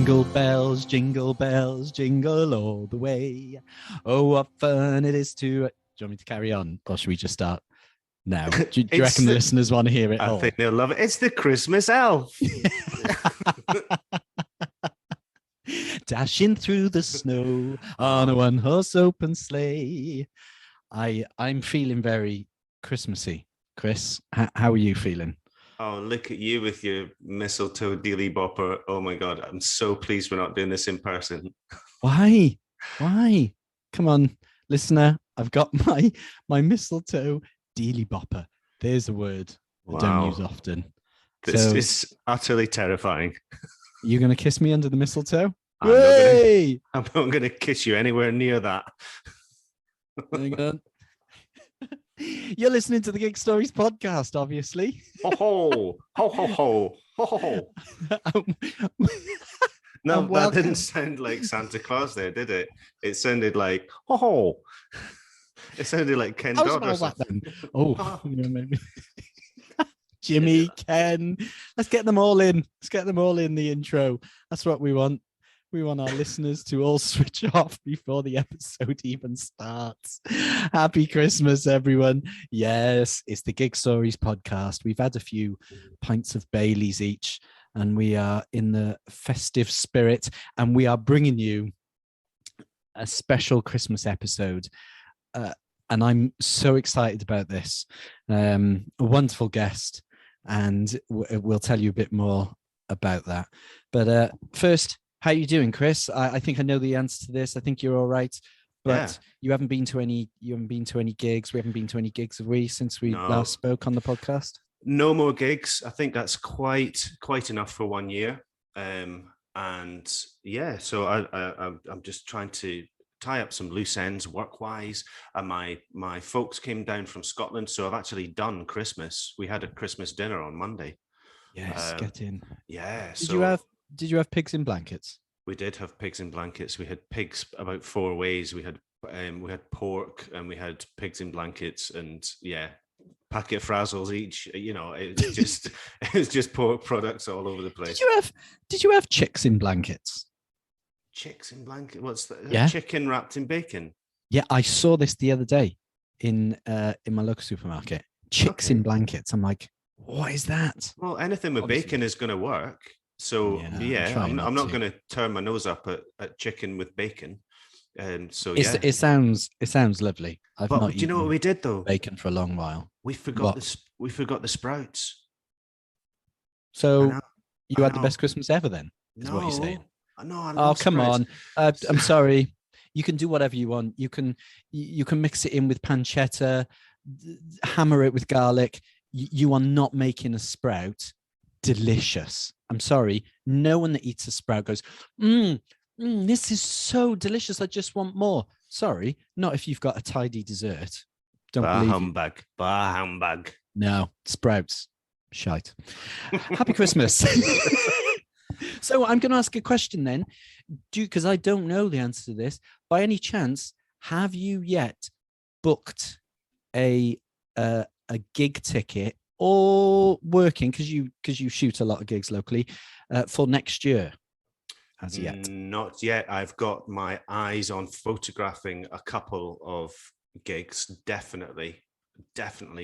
jingle bells, jingle all the way. Oh, what fun it is to... Do you want me to carry on? Or should we just start now? Do you reckon the listeners want to hear it all? I think they'll love it. It's the Christmas elf. Dashing through the snow on a one-horse open sleigh. I'm feeling very Christmassy. Chris, how are you feeling? Oh, look at you with your mistletoe dealy bopper. Oh my God, I'm so pleased we're not doing this in person. Why? Come on, listener. I've got my mistletoe dealy bopper. There's a word I don't use often. This is utterly terrifying. You're going to kiss me under the mistletoe? I'm not going to kiss you anywhere near that. Hang on. You're listening to the Gig Stories podcast, obviously. Ho ho ho ho ho ho ho. No, that didn't sound like Santa Claus there, did it? It sounded like ho ho. It sounded like Ken Dodd or something. Maybe. Jimmy, Ken. Let's get them all in. Let's get them all in the intro. That's what we want. We want our listeners to all switch off before the episode even starts. Happy Christmas, everyone. Yes, it's the Gig Stories podcast. We've had a few pints of Baileys each, and we are in the festive spirit, and we are bringing you a special Christmas episode. And I'm so excited about this. A wonderful guest, and we'll tell you a bit more about that. But first, how are you doing, Chris? I think I know the answer to this. I think you're all right, but you haven't been to any gigs. We haven't been to any gigs, have we, since we last spoke on the podcast? No more gigs. I think that's quite enough for 1 year. And yeah, so I'm just trying to tie up some loose ends work-wise. And my folks came down from Scotland, so I've actually done Christmas. We had a Christmas dinner on Monday. Yes, get in. Yeah. Did you have pigs in blankets? We did have pigs in blankets. We had pigs about 4 ways. We had pork, and we had pigs in blankets, and packet of frazzles each. You know, it was just pork products all over the place. Did you have chicks in blankets? Chicks in blanket? What's that? Yeah. Chicken wrapped in bacon. Yeah, I saw this the other day in my local supermarket. Chicks in blankets. I'm like, what is that? Well, anything with bacon is going to work. So I'm not going to turn my nose up at chicken with bacon. It sounds lovely. Do you know what we did though? Bacon for a long while. We forgot the sprouts. So you had the best Christmas ever then? Is what you're saying? No. Come on. I'm sorry. You can do whatever you want. You can mix it in with pancetta, hammer it with garlic. You are not making a sprout delicious. I'm sorry. No one that eats a sprout goes, this is so delicious. I just want more. Sorry, not if you've got a tidy dessert. Bah humbug. No, sprouts. Shite. Happy Christmas. So I'm going to ask a question then, because I don't know the answer to this. By any chance, have you yet booked a gig ticket or working, because you shoot a lot of gigs locally, for next year? As yet? Not yet. I've got my eyes on photographing a couple of gigs. Definitely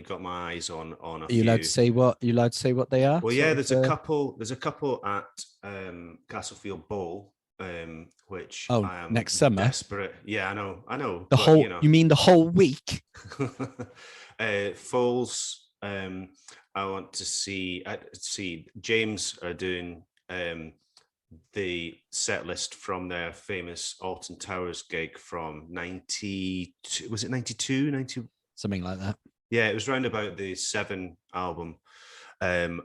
got my eyes on a few. Are you allowed to say what they are? Well, yeah, there's a couple at Castlefield Bowl, which I am next summer. Desperate. Yeah, I know. You mean the whole week? Falls. I want to see James are doing the set list from their famous Alton Towers gig from 92. Was it 92? 90? Something like that. Yeah, it was round about the 7 album. And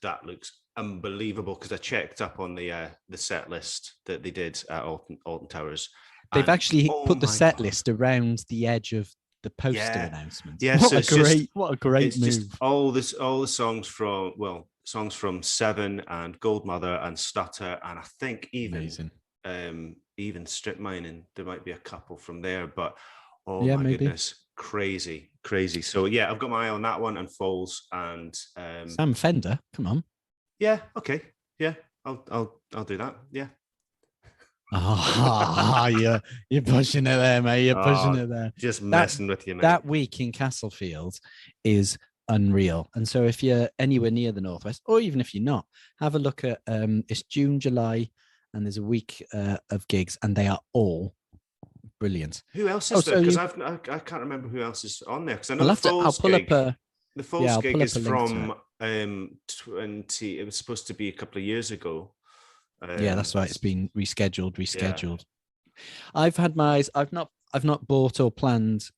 that looks unbelievable, because I checked up on the set list that they did at Alton Towers. They've actually put the set list around the edge of the poster announcement. Yeah, what a great move. Just all the songs from Seven and Gold Mother and Stutter, and I think even Strip Mining, there might be a couple from there, but goodness, crazy. So yeah, I've got my eye on that one, and Falls, and Sam Fender. Come on. Yeah. Okay. Yeah. I'll do that. Yeah. You're pushing it there, mate. You're pushing it there. Just messing with you, mate. That week in Castlefield is unreal. And so if you're anywhere near the Northwest, or even if you're not, have a look at it's June, July, and there's a week of gigs, and they are all brilliant. Who else is there? Because I can't remember who else is on there. Because I know I'll pull up the Falls gig is from 20. It was supposed to be a couple of years ago. Yeah, that's right. It's been rescheduled. Yeah. I've had my eyes. I've not bought or planned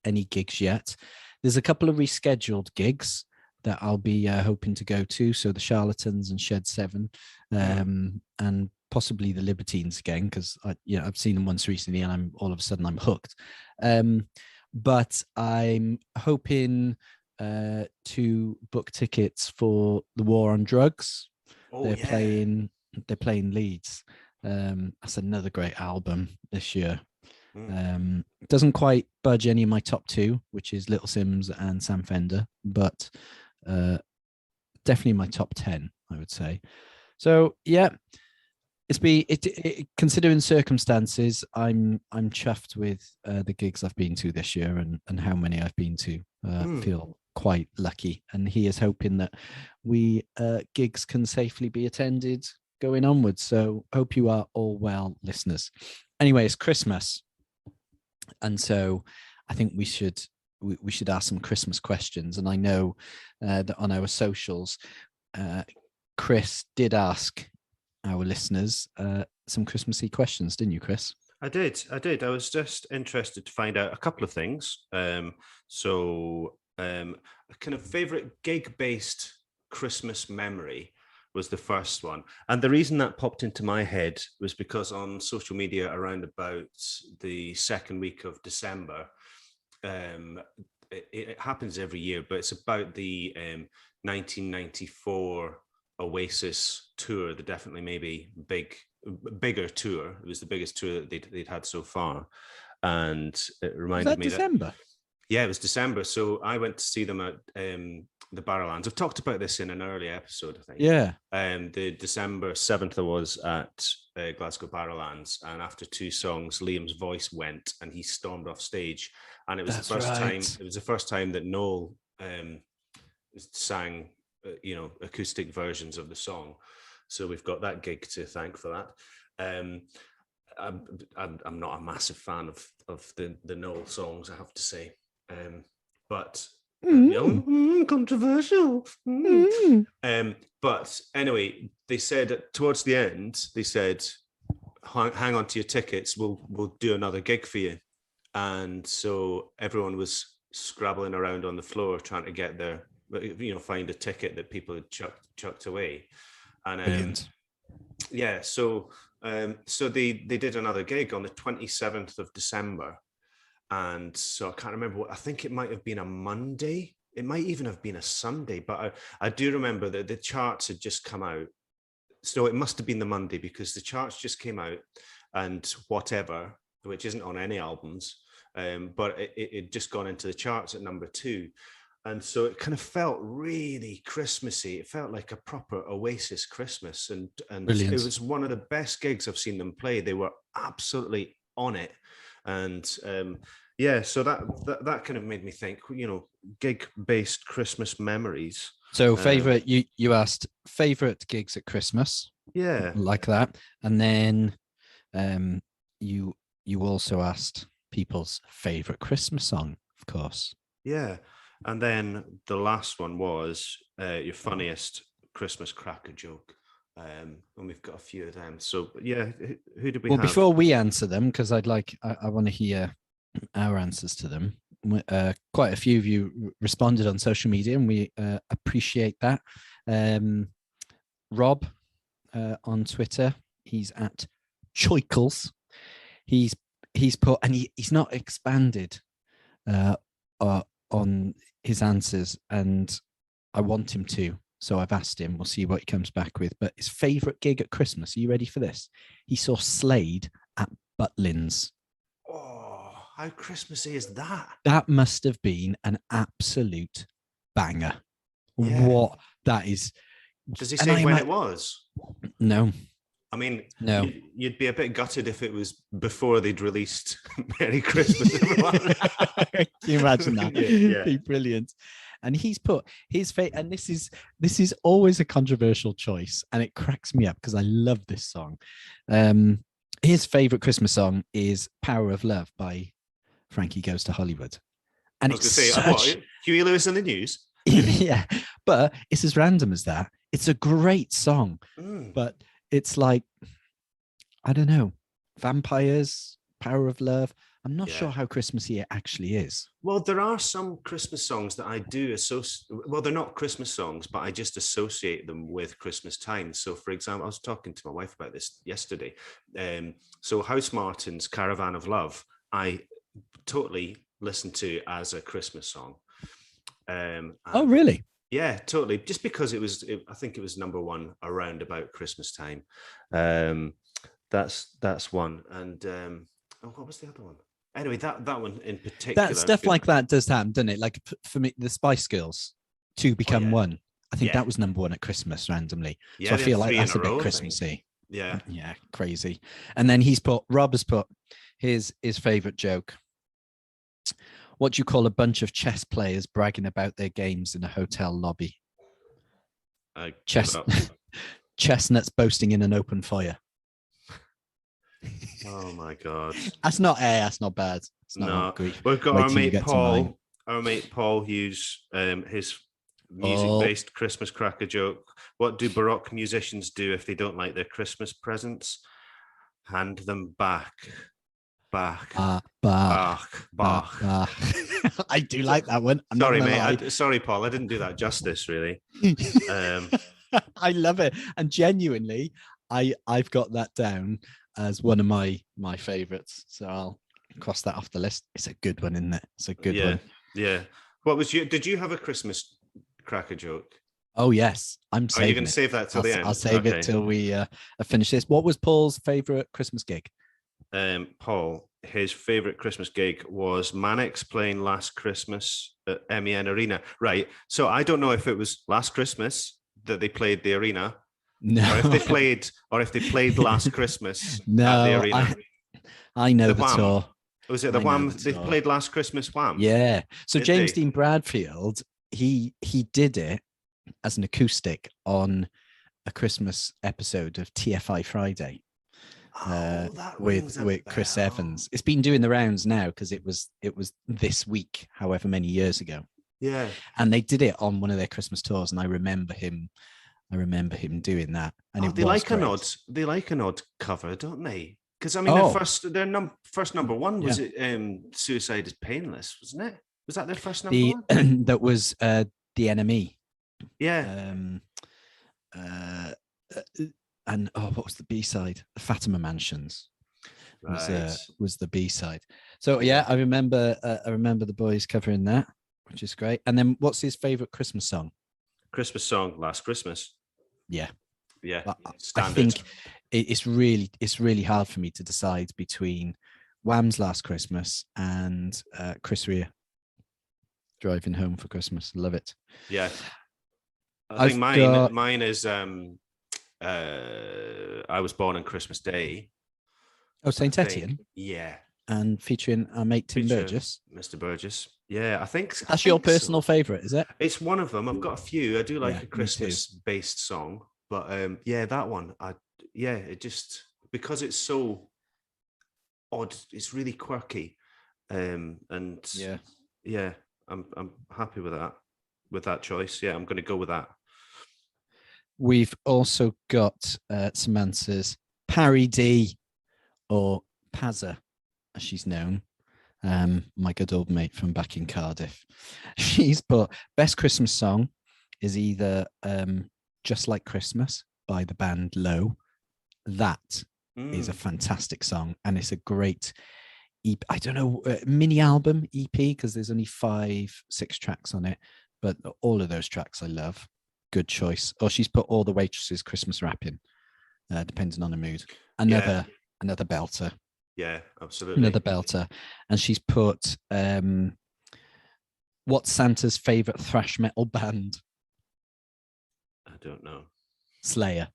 any gigs yet. There's a couple of rescheduled gigs that I'll be hoping to go to. So the Charlatans and Shed 7, and possibly the Libertines again, because I've seen them once recently, and I'm all of a sudden I'm hooked. But I'm hoping to book tickets for the War on Drugs. They're playing Leeds. That's another great album this year. Doesn't quite budge any of my top 2, which is Little Sims and Sam Fender, but definitely my top 10, I would say. So yeah, considering circumstances, I'm chuffed with the gigs I've been to this year and how many I've been to. Feel quite lucky, and he is hoping that we gigs can safely be attended going onwards. So hope you are all well, listeners. Anyway, it's Christmas, and so I think we should ask some Christmas questions. And I know that on our socials, Chris did ask our listeners some Christmassy questions, didn't you, Chris? I did. I was just interested to find out a couple of things. A kind of favorite gig-based Christmas memory was the first one. And the reason that popped into my head was because on social media around about the second week of December, it happens every year, but it's about the 1994 Oasis tour, the Definitely Maybe bigger tour. It was the biggest tour that they'd had so far. And it reminded me December? Yeah, it was December. So I went to see them at the Barrowlands. I've talked about this in an earlier episode, I think. Yeah. The December 7th I was at Glasgow Barrowlands, and after 2 songs, Liam's voice went and he stormed off stage. And it was the first time that Noel sang acoustic versions of the song. So we've got that gig to thank for that. I'm not a massive fan of the Noel songs, I have to say. But controversial. But anyway, they said towards the end, hang on to your tickets, we'll do another gig for you. And so everyone was scrabbling around on the floor trying to get their, find a ticket that people had chucked away. And so they did another gig on the 27th of December. And so I can't remember I think it might have been a Monday. It might even have been a Sunday, but I do remember that the charts had just come out. So it must have been the Monday, because the charts just came out, and Whatever, which isn't on any albums, but it just gone into the charts at number 2. And so it kind of felt really Christmassy. It felt like a proper Oasis Christmas. And Brilliant. It was one of the best gigs I've seen them play. They were absolutely on it. And so that kind of made me think, gig-based Christmas memories. So favorite, you asked favorite gigs at Christmas. Yeah. Like that. And then you also asked people's favorite Christmas song, of course. Yeah. And then the last one was your funniest Christmas cracker joke. And we've got a few of them. So, yeah, who did we have? Well, before we answer them, because I want to hear our answers to them. Quite a few of you responded on social media, and we appreciate that. Rob on Twitter, he's at Choikles. He's put, and he's not expanded on his answers, and I want him to. So I've asked him, we'll see what he comes back with. But his favourite gig at Christmas, are you ready for this? He saw Slade at Butlins. Oh, how Christmassy is that? That must have been an absolute banger. Yeah. What that is. Does he say when it was? No. I mean, No. you'd be a bit gutted if it was before they'd released Merry Christmas, everyone. Can you imagine that? Yeah. Be brilliant. And he's put his fate, and this is always a controversial choice, and it cracks me up because I love this song. His favorite Christmas song is "Power of Love" by Frankie Goes to Hollywood, and I was going to say, Huey Lewis and the News. yeah, but it's as random as that. It's a great song, but it's like, I don't know, vampires, Power of Love. I'm not sure how Christmassy it actually is. Well, there are some Christmas songs that I do associate. Well, they're not Christmas songs, but I just associate them with Christmas time. So, for example, I was talking to my wife about this yesterday. So House Martin's Caravan of Love, I totally listen to as a Christmas song. Oh, really? Yeah, totally. Just because I think it was number one around about Christmas time. That's one. And what was the other one? Anyway, that one in particular. That stuff like that does happen, doesn't it? Like for me, the Spice Girls, Two Become One. I think that was number one at Christmas randomly. So I feel like that's a bit Christmassy. Yeah. Yeah, crazy. And then Rob has put his favorite joke. What do you call a bunch of chess players bragging about their games in a hotel lobby? Chestnuts boasting in an open fire. Oh my God. That's not bad. It's not We've got our mate Paul Hughes, his music-based Christmas cracker joke. What do Baroque musicians do if they don't like their Christmas presents? Hand them back. I do like that one. Sorry, mate. Sorry, Paul. I didn't do that justice, really. I love it, and genuinely, I've got that down as one of my favorites. So I'll cross that off the list. It's a good one, isn't it? It's a good one. Yeah. Did you have a Christmas cracker joke? Oh yes, I'm saving. Are you going to save that till the end? I'll save it till we finish this. What was Paul's favorite Christmas gig? Paul, his favorite Christmas gig was Manic's playing Last Christmas at MEN Arena. Right. So I don't know if it was Last Christmas that they played the arena, or if they played Last Christmas at the arena. I know the tour. Was it the Wham? They played Last Christmas Wham. Yeah. So James Dean Bradfield, he did it as an acoustic on a Christmas episode of TFI Friday. With Chris Evans. It's been doing the rounds now because it was this week, however many years ago. Yeah. And they did it on one of their Christmas tours, and I remember him doing that. And they like an odd cover, don't they? Because I mean, their first number one was "Suicide Is Painless," wasn't it? Was that their first number one? That was The Enemy. Yeah. And what was the B-side? The Fatima Mansions was the B-side. So yeah, I remember the boys covering that, which is great. And then what's his favorite Christmas song? Christmas song, Last Christmas. Yeah. Standard. I think it's really hard for me to decide between Wham's Last Christmas and Chris Rea, Driving Home for Christmas. Love it. Yeah. I think mine is I Was Born on Christmas Day. Oh, St. Etienne? Yeah. And featuring our mate Tim Burgess. Mr. Burgess. Yeah, I think that's your personal favourite, is it? It's one of them. I've got a few. I do like a Christmas-based song, but that one. It just, because it's so odd, it's really quirky, I'm happy with that choice. Yeah, I'm going to go with that. We've also got Samantha's Parry D, or Pazza, as she's known. My good old mate from back in Cardiff. She's put best Christmas song is either Just Like Christmas by the band Low. That is a fantastic song, and it's a great mini album EP, because there's only 5-6 tracks on it, but all of those tracks I love. Good choice. Or she's put All the Waitresses Christmas Wrapping, depending on the mood. Another belter. Yeah, absolutely. Another belter. And she's put what's Santa's favorite thrash metal band? I don't know. Slayer.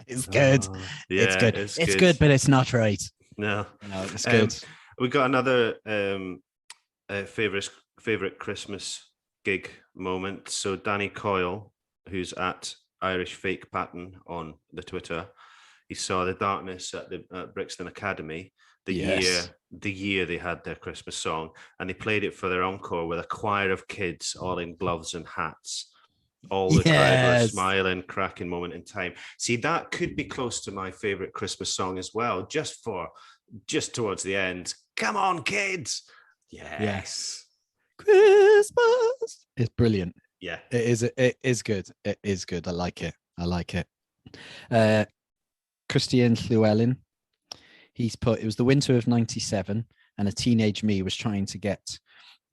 It's good. Yeah, It's good. It's good, but it's not right. No, it's good. We got another favorite Christmas gig moment. So Danny Coyle, who's at Irish Fake Pattern on the Twitter, he saw The Darkness at Brixton Academy the year they had their Christmas song, and they played it for their encore with a choir of kids all in gloves and hats. All the crowd were smiling, cracking moment in time. See, that could be close to my favorite Christmas song as well, just towards the end. Come on, kids. Yes. Christmas. It's brilliant. Yeah. It is good. It is good. I like it. Christian Llewellyn, he's put, it was the winter of 97 and a teenage me was trying to get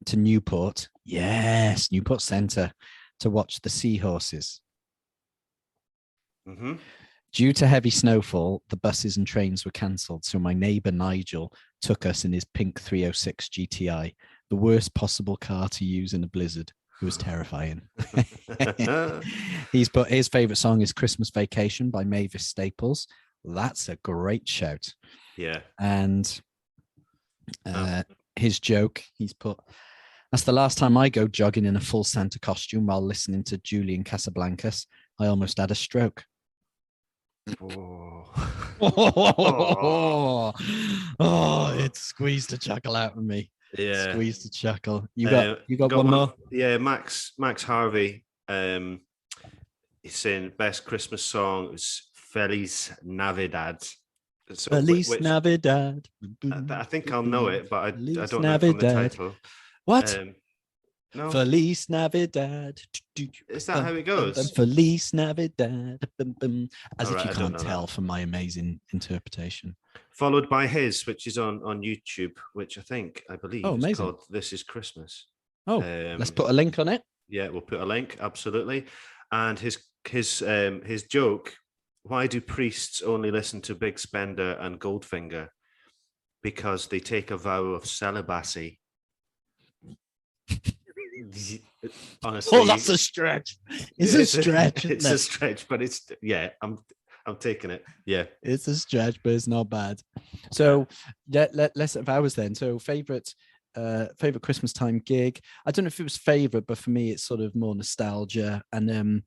to Newport. Yes, Newport Centre to watch the Seahorses. Mm-hmm. Due to heavy snowfall, the buses and trains were cancelled. So my neighbour Nigel took us in his pink 306 GTI, the worst possible car to use in a blizzard. It was terrifying. He's put his favourite song is Christmas Vacation by Mavis Staples. That's a great shout. Yeah. And his joke, he's put, that's the last time I go jogging in a full Santa costume while listening to Julian Casablancas. I almost had a stroke. It squeezed a chuckle out of me. Yeah, squeezed a chuckle. You got one more? Yeah, Max Harvey. He's saying best Christmas song was Feliz Navidad. So, Feliz Navidad. I think I'll know it, but I don't Navidad. know from the title. What? No. Feliz Navidad. Is that how it goes? Feliz Navidad. As if you can't tell that from my amazing interpretation. Followed by his, which is on YouTube, which I believe is called This Is Christmas. Oh, let's put a link on it. Yeah, we'll put a link, absolutely. And his joke, why do priests only listen to Big Spender and Goldfinger? Because they take a vow of celibacy. Honestly, that's a stretch. It's a stretch. It's a stretch, but I'm taking it. Yeah, it's a stretch, but it's not bad. So let's have ours then. So favorite Christmas time gig. I don't know if it was favorite, but for me, it's sort of more nostalgia. And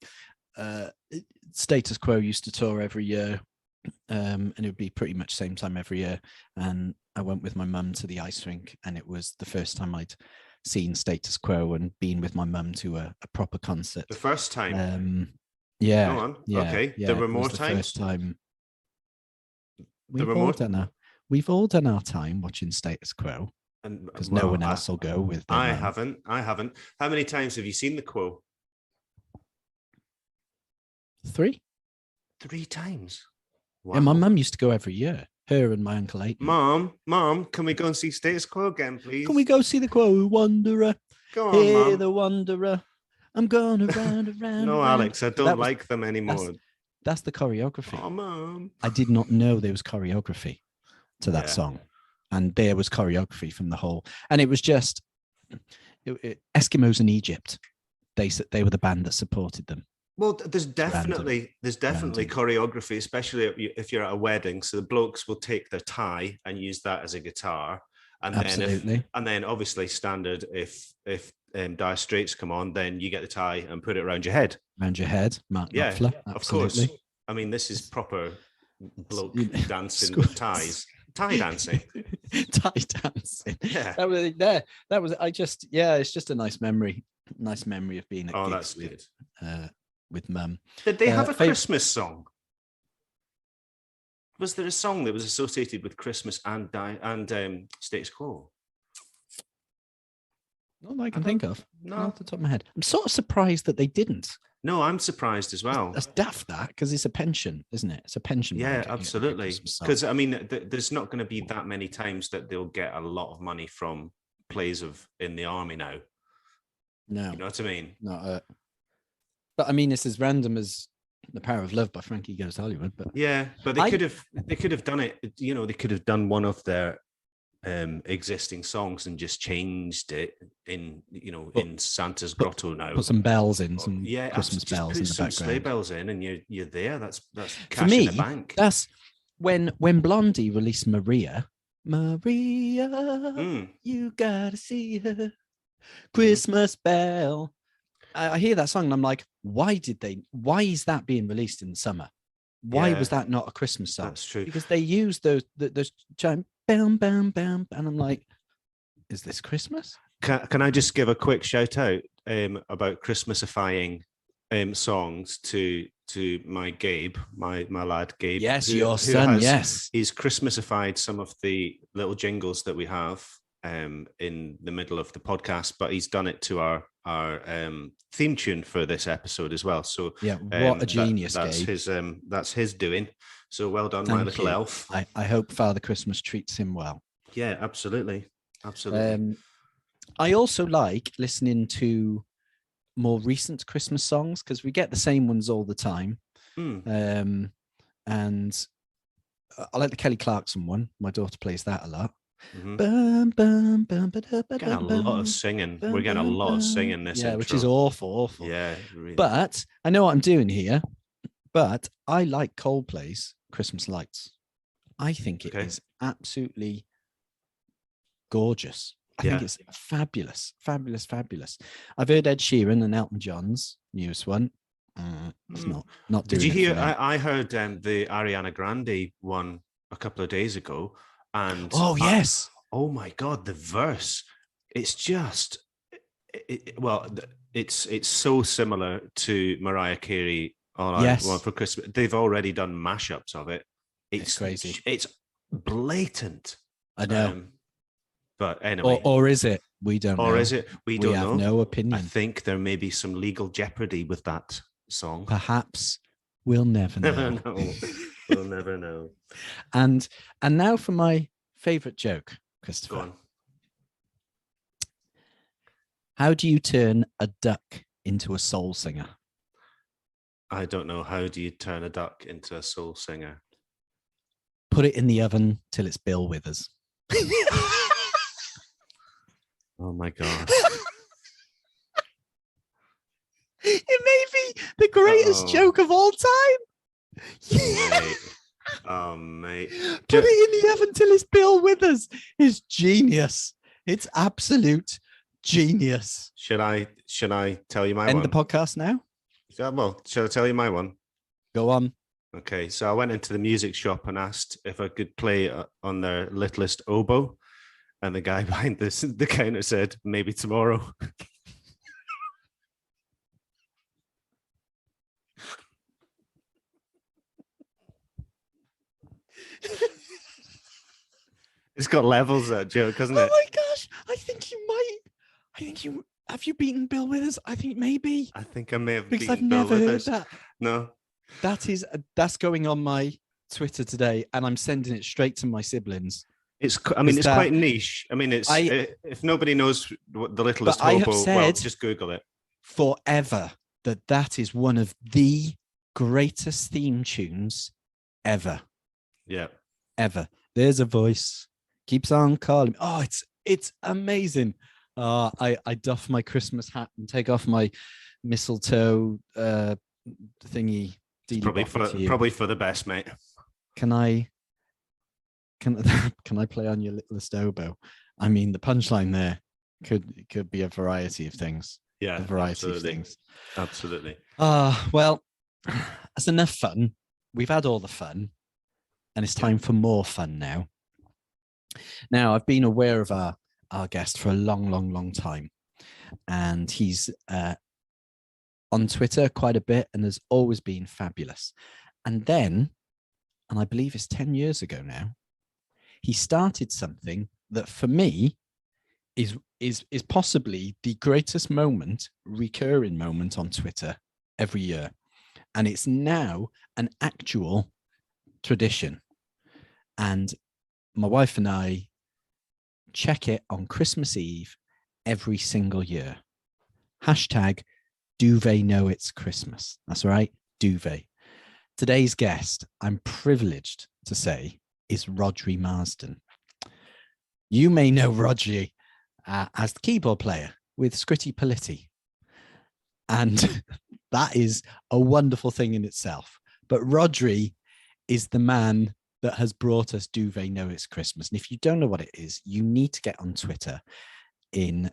Status Quo used to tour every year, and it would be pretty much same time every year. And I went with my mum to the ice rink, and it was the first time I'd seen Status Quo and been with my mum to a proper concert. The first time. Yeah. Go on. Yeah, okay. Yeah, there were more times. First time. We've all done our time watching Status Quo, because no one else will go with them. I haven't. How many times have you seen the Quo? 3 times. Wow. Yeah, my mum used to go every year. Her and my uncle Aidan. Mom, can we go and see Status Quo again, please? Can we go see the Quo Wanderer? Go on, Hey, Mom. the Wanderer. I'm going around. No, around. Alex, I don't like them anymore. That's the choreography. Oh, Mom. I did not know there was choreography to that song. And there was choreography from the whole. And it was just Eskimos in Egypt. They were the band that supported them. Well, there's definitely choreography, especially if you're at a wedding. So the blokes will take their tie and use that as a guitar, and then obviously standard. If Dire Straits come on, then you get the tie and put it around your head. Around your head, Mark Knopfler. Of course. I mean, this is proper bloke dancing with ties. Tie dancing. Tie dancing. Yeah. That was. It's just a nice memory. Nice memory of being at gigs that's good. With mum. Did they have a Christmas song? Was there a song that was associated with Christmas and Status Quo? Not that I can think of. No, off the top of my head. I'm sort of surprised that they didn't. No, I'm surprised as well. That's daft, that, because it's a pension, isn't it? It's a pension. Yeah, absolutely. Because I mean, there's not going to be that many times that they'll get a lot of money from plays in the army now. No, you know what I mean. But I mean, it's as random as The Power of Love by Frankie Goes to Hollywood. But yeah, but they could have done it. You know, they could have done one of their existing songs and just changed it in Santa's Put- grotto now. Put some bells in, some Yeah, Christmas just bells put in the some sleigh background. bells in, and you're there. That's For cash in the me, bank. that's when Blondie released Maria. Maria, you gotta see her. Christmas bell. I hear that song and I'm like, why is that being released in the summer? Why was that not a Christmas song? That's true. Because they use those chime, bam, bam, bam, and I'm like, is this Christmas? Can I just give a quick shout out about Christmasifying songs to my Gabe, my lad Gabe. Yes, your son. Yes, he's Christmasified some of the little jingles that we have in the middle of the podcast, but he's done it to our theme tune for this episode as well. So yeah, what a genius, that's Gabe. That's his doing. So well done, Thank my little you. elf. I hope Father Christmas treats him well. Yeah, absolutely. I also like listening to more recent Christmas songs because we get the same ones all the time. And I like the Kelly Clarkson one. My daughter plays that a lot. Getting a lot of singing. We're getting a lot of singing this intro. Which is awful. Yeah, really. But I know what I'm doing here. But I like Coldplay's Christmas Lights. I think it is absolutely gorgeous. I think it's fabulous. I've heard Ed Sheeran and Elton John's newest one. It's not doing. Did you hear? I heard the Ariana Grande one a couple of days ago, and yes, oh my God, the verse! It's just, it's so similar to Mariah Carey. All I Want for Christmas. They've already done mashups of it. It's crazy. It's blatant. I know. But anyway, or is it? We don't know. Or is it? We don't know. We have no opinion. I think there may be some legal jeopardy with that song. Perhaps we'll never know. Never know. We'll never know. And now for my favorite joke, Christopher. Go on. How do you turn a duck into a soul singer? I don't know. How do you turn a duck into a soul singer? Put it in the oven till it's Bill Withers. Oh my God. It may be the greatest joke of all time. Yeah. Oh, mate. Put it in the oven till it's Bill Withers. It's genius. It's absolute genius. Should I tell you my End one? the podcast now? Well, should I tell you my one? Go on. Okay, so I went into the music shop and asked if I could play on their littlest oboe. And the guy behind the counter said, maybe tomorrow. It's got levels, that joke, hasn't it? Oh my gosh. I think you have you beaten Bill Withers? I think maybe. I think I may have because beaten I've Bill never Withers. heard that. No. That's going on my Twitter today, and I'm sending it straight to my siblings. It's quite niche. I mean, if nobody knows what the littlest hobo, well, just Google it. Forever that is one of the greatest theme tunes ever. Yeah. Ever. There's a voice keeps on calling. Oh, it's amazing. I doff my Christmas hat and take off my mistletoe thingy. Probably for the best, mate. Can I play on your littlest oboe? I mean, the punchline there could be a variety of things. Yeah, a variety of things. Absolutely. Well, that's enough fun. We've had all the fun, and it's time for more fun now. Now, I've been aware of our guest for a long time, and he's on Twitter quite a bit and has always been fabulous. And I believe it's 10 years ago now, he started something that for me is possibly the greatest recurring moment on Twitter every year. And it's now an actual tradition. And my wife and I check it on Christmas Eve every single year. Hashtag do they know it's Christmas? That's right, do they? Today's guest, I'm privileged to say, is Rodri Marsden. You may know Rhodri as the keyboard player with Scritti Politti. And that is a wonderful thing in itself. But Rhodri is the man that has brought us Do They Know It's Christmas. And if you don't know what it is, you need to get on Twitter in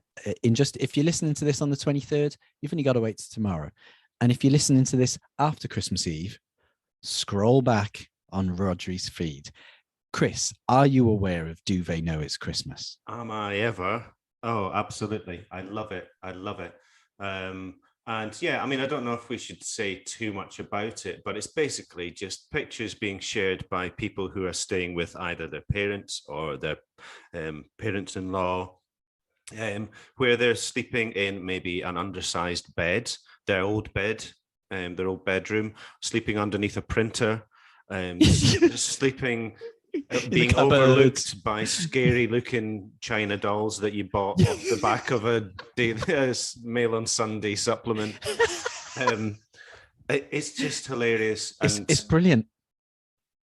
just, if you're listening to this on the 23rd, you've only got to wait till tomorrow. And if you're listening to this after Christmas Eve, scroll back on Rhodri's feed. Chris, are you aware of Do They Know It's Christmas? Am I ever? Oh, absolutely. I love it. And yeah, I mean, I don't know if we should say too much about it, but it's basically just pictures being shared by people who are staying with either their parents or their parents-in-law, where they're sleeping in maybe an undersized bed, their old bed, their old bedroom, sleeping underneath a printer, sleeping... being overlooked by scary-looking China dolls that you bought off the back of a Mail on Sunday supplement. It's just hilarious. And it's brilliant.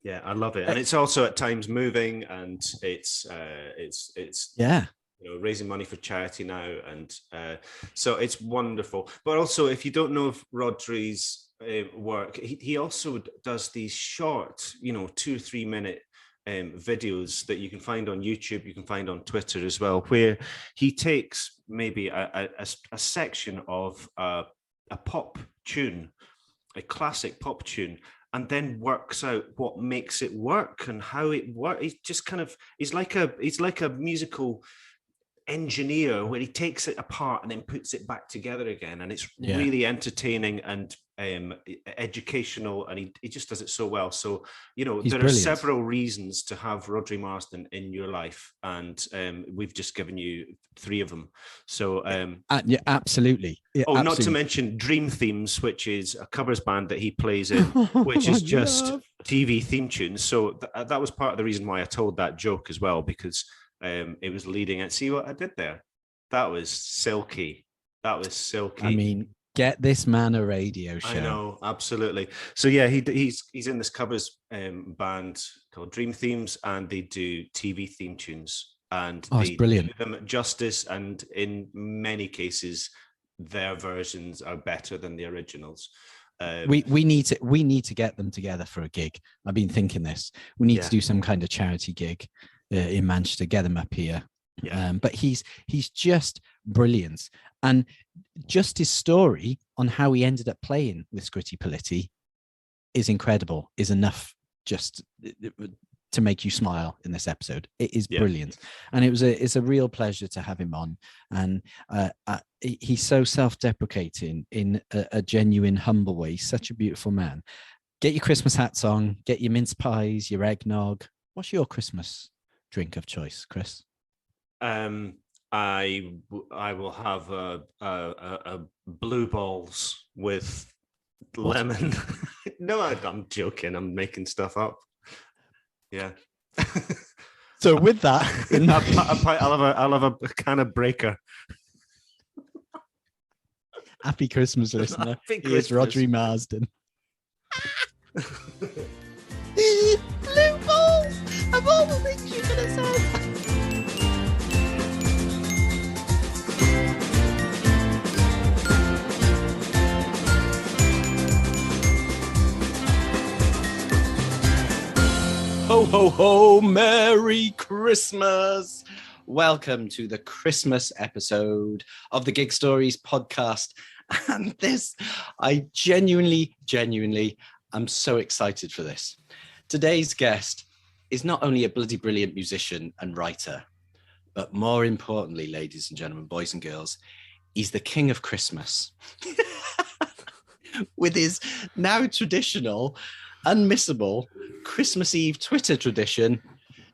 Yeah, I love it. And it's also at times moving, and it's raising money for charity now, and so it's wonderful. But also, if you don't know of Rhodri's work, he also does these short, 2 or 3 minute videos that you can find on YouTube, you can find on Twitter as well, where he takes maybe a section of a pop tune, a classic pop tune, and then works out what makes it work and how it works. He's like a musical engineer where he takes it apart and then puts it back together again, and it's really entertaining and educational, and he just does it so well. So there brilliant. Are several reasons to have Rodri Marsden in your life, and we've just given you 3 of them. So yeah, absolutely. Yeah, absolutely. Not to mention Dream Themes, which is a covers band that he plays in, which is just TV theme tunes. So that was part of the reason why I told that joke as well, because it was leading it. See what I did there? That was silky. I mean, get this man a radio show. I know, absolutely. So yeah, he's in this covers band called Dream Themes, and they do TV theme tunes, and they brilliant. do them justice. And in many cases, their versions are better than the originals. We need to get them together for a gig. I've been thinking this. We need to do some kind of charity gig in Manchester. Get them up here. Yeah. But he's just brilliant, and just his story on how he ended up playing with Scritti Politti is incredible. Is enough just to make you smile in this episode. It is brilliant, and it's a real pleasure to have him on. And he's so self-deprecating in a genuine, humble way. He's such a beautiful man. Get your Christmas hats on. Get your mince pies, your eggnog. What's your Christmas drink of choice, Chris? I will have a blue balls with lemon. No, I'm joking. I'm making stuff up. Yeah. So with that, I'll have a can of Breaker. Happy Christmas, listener. Here's Rodri Marsden. Blue balls of all the things you could have said. Ho, ho, ho, Merry Christmas. Welcome to the Christmas episode of the Gig Stories podcast. And this, I genuinely, I'm so excited for this. Today's guest is not only a bloody brilliant musician and writer, but more importantly, ladies and gentlemen, boys and girls, he's the king of Christmas. With his now traditional, unmissable Christmas Eve Twitter tradition.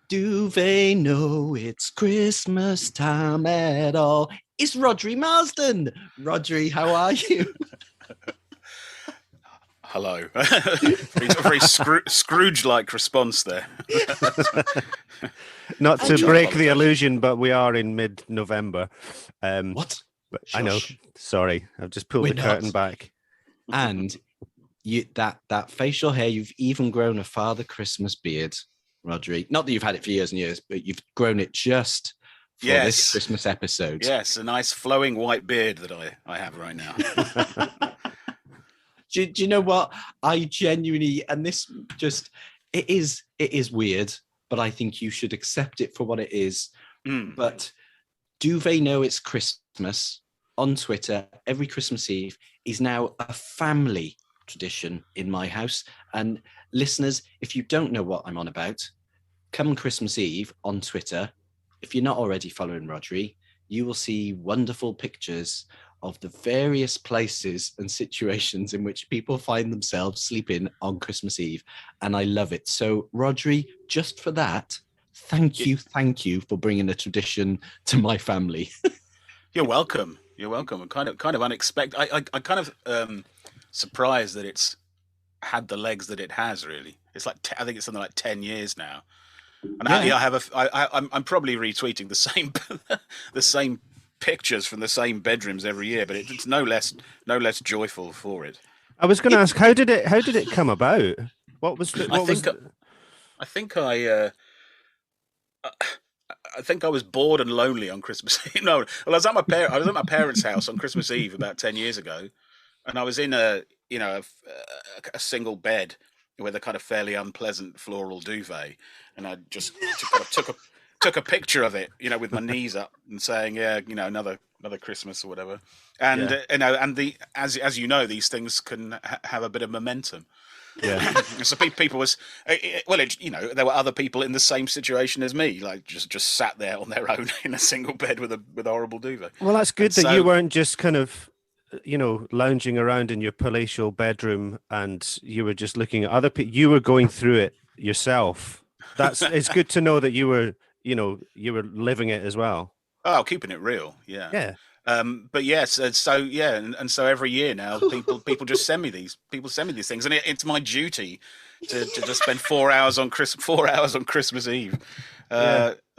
Do they know it's Christmas time at all? It's Rodri Marsden. Rodri, how are you? Hello. very Scrooge-like response there. Not to break the illusion, but we are in mid-November. What? I know. Sorry, I've just pulled the curtain back. And you that facial hair, you've even grown a Father Christmas beard. Rodri. Not that you've had it for years and years, but you've grown it just for this Christmas episode. Yes, a nice flowing white beard that I have right now. Do you know what? I genuinely, and this just, it is weird, but I think you should accept it for what it is. But do they know it's Christmas? On Twitter, every Christmas Eve is now a family tradition in my house. And listeners, if you don't know what I'm on about, come Christmas Eve on Twitter, if you're not already following Rodri, you will see wonderful pictures of the various places and situations in which people find themselves sleeping on Christmas Eve. And I love it. So Rodri, just for that, thank you for bringing a tradition to my family. You're welcome. You're welcome. Kind of unexpected. I kind of surprised that it's had the legs that it has. Really, it's like I think it's something like 10 years now. And I'm probably retweeting the same pictures from the same bedrooms every year, but it's no less joyful for it. I was going to ask, how did it come about? What was the? I think I was bored and lonely on Christmas Eve. No, well, I was at my parents' house on Christmas Eve about 10 years ago, and I was in a single bed with a kind of fairly unpleasant floral duvet, and I just took a picture of it, with my knees up and saying, another Christmas or whatever. And as you know, these things can have a bit of momentum. Yeah. So people there were other people in the same situation as me, like just sat there on their own in a single bed with a horrible duvet. Well, that's good that you weren't just kind of, lounging around in your palatial bedroom and you were just looking at other people. You were going through it yourself. It's good to know that you were living it as well. Oh, keeping it real. Yeah. Yeah. But yes, so every year now, people just send me these. People send me these things, and it's my duty to just spend 4 hours on Christmas Eve.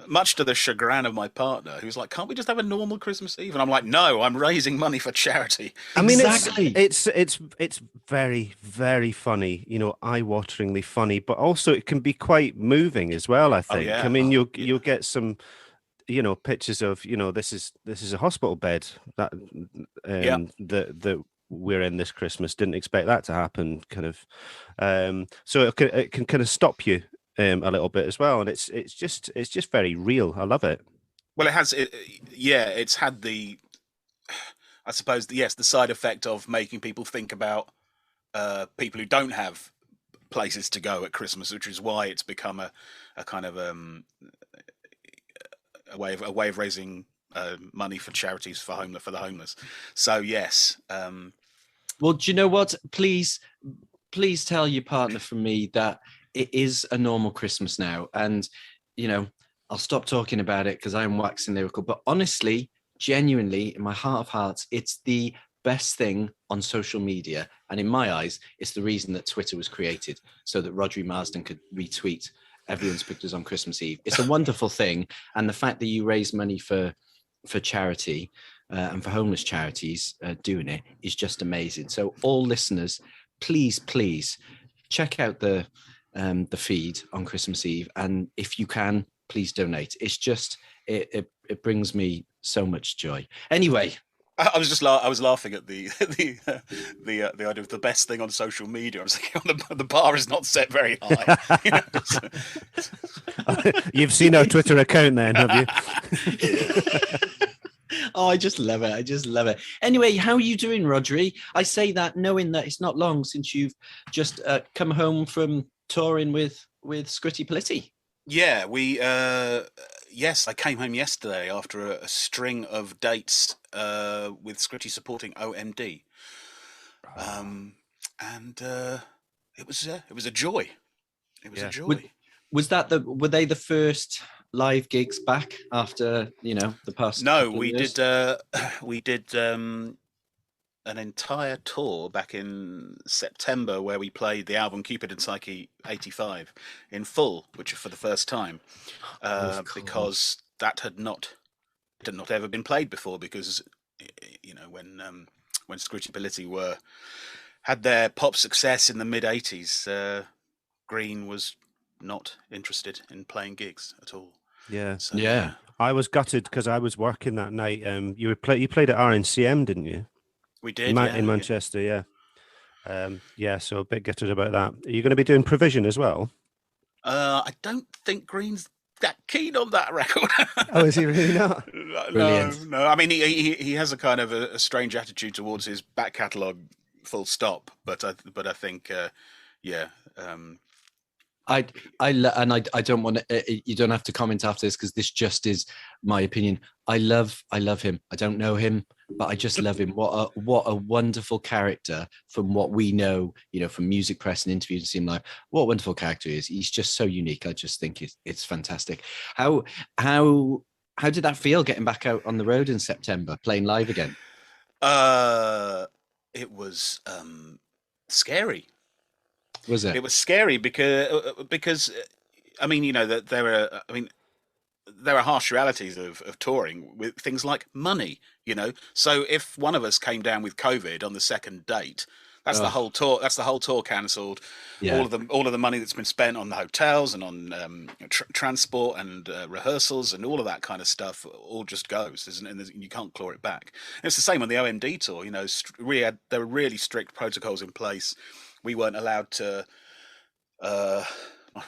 Much to the chagrin of my partner, who's like, "Can't we just have a normal Christmas Eve?" And I'm like, "No, I'm raising money for charity." I mean, exactly. It's very, very funny, eye-wateringly funny, but also it can be quite moving as well. I think. I mean, you'll get some. Pictures of this is a hospital bed that that we're in this Christmas. Didn't expect that to happen, kind of. So it can kind of stop you a little bit as well, and it's just very real. I love it. Well, it's had the, I suppose, the side effect of making people think about people who don't have places to go at Christmas, which is why it's become a kind of a way of raising money for charities for the homeless. So yes. Well, do you know what? Please tell your partner from me that it is a normal Christmas now, and I'll stop talking about it because I'm waxing lyrical. But honestly, genuinely, in my heart of hearts, it's the best thing on social media, and in my eyes, it's the reason that Twitter was created, so that Rodri Marsden could retweet everyone's pictures on Christmas Eve. It's a wonderful thing, and the fact that you raise money for charity and for homeless charities doing it is just amazing. So all listeners, please check out the feed on Christmas Eve, and if you can, please donate. It's just it brings me so much joy. Anyway, I was laughing at the idea of the best thing on social media. I was thinking, the bar is not set very high. You've seen our Twitter account then, have you? Oh, I just love it. Anyway, how are you doing, Rodri? I say that knowing that it's not long since you've just come home from touring with Scritti Politti. Yeah, yes, I came home yesterday after a string of dates with Scritti supporting OMD, and it was a joy. It was a joy. Were they the first live gigs back after the past? No, we did an entire tour back in September where we played the album Cupid and Psyche 85 in full, which for the first time, because that had not ever been played before, because when Scritti Politti had their pop success in the mid 80s, Green was not interested in playing gigs at all. Yeah. So, Yeah. I was gutted because I was working that night. You played at R.E.M, didn't you? we did, In Manchester, yeah. So a bit gutted about that. Are you going to be doing Provision as well? I don't think Green's that keen on that record. Oh, is he really not? No. I mean, he has a kind of a strange attitude towards his back catalogue. Full stop. But I think, yeah. I don't want to. You don't have to comment after this because this just is my opinion. I love him. I don't know him, but I just love him. What a wonderful character from what we know, from music press and interviews and seem like what a wonderful character he is. He's just so unique. I just think it's fantastic. How did that feel getting back out on the road in September, playing live again? It was scary. Was it? It was scary because I mean, that there are harsh realities of touring with things like money, So if one of us came down with COVID on the second date, that's the whole tour. That's the whole tour cancelled. Yeah. All of the money that's been spent on the hotels and on transport and rehearsals and all of that kind of stuff all just goes. And you can't claw it back. And it's the same on the OMD tour. There were really strict protocols in place. We weren't allowed to. I'm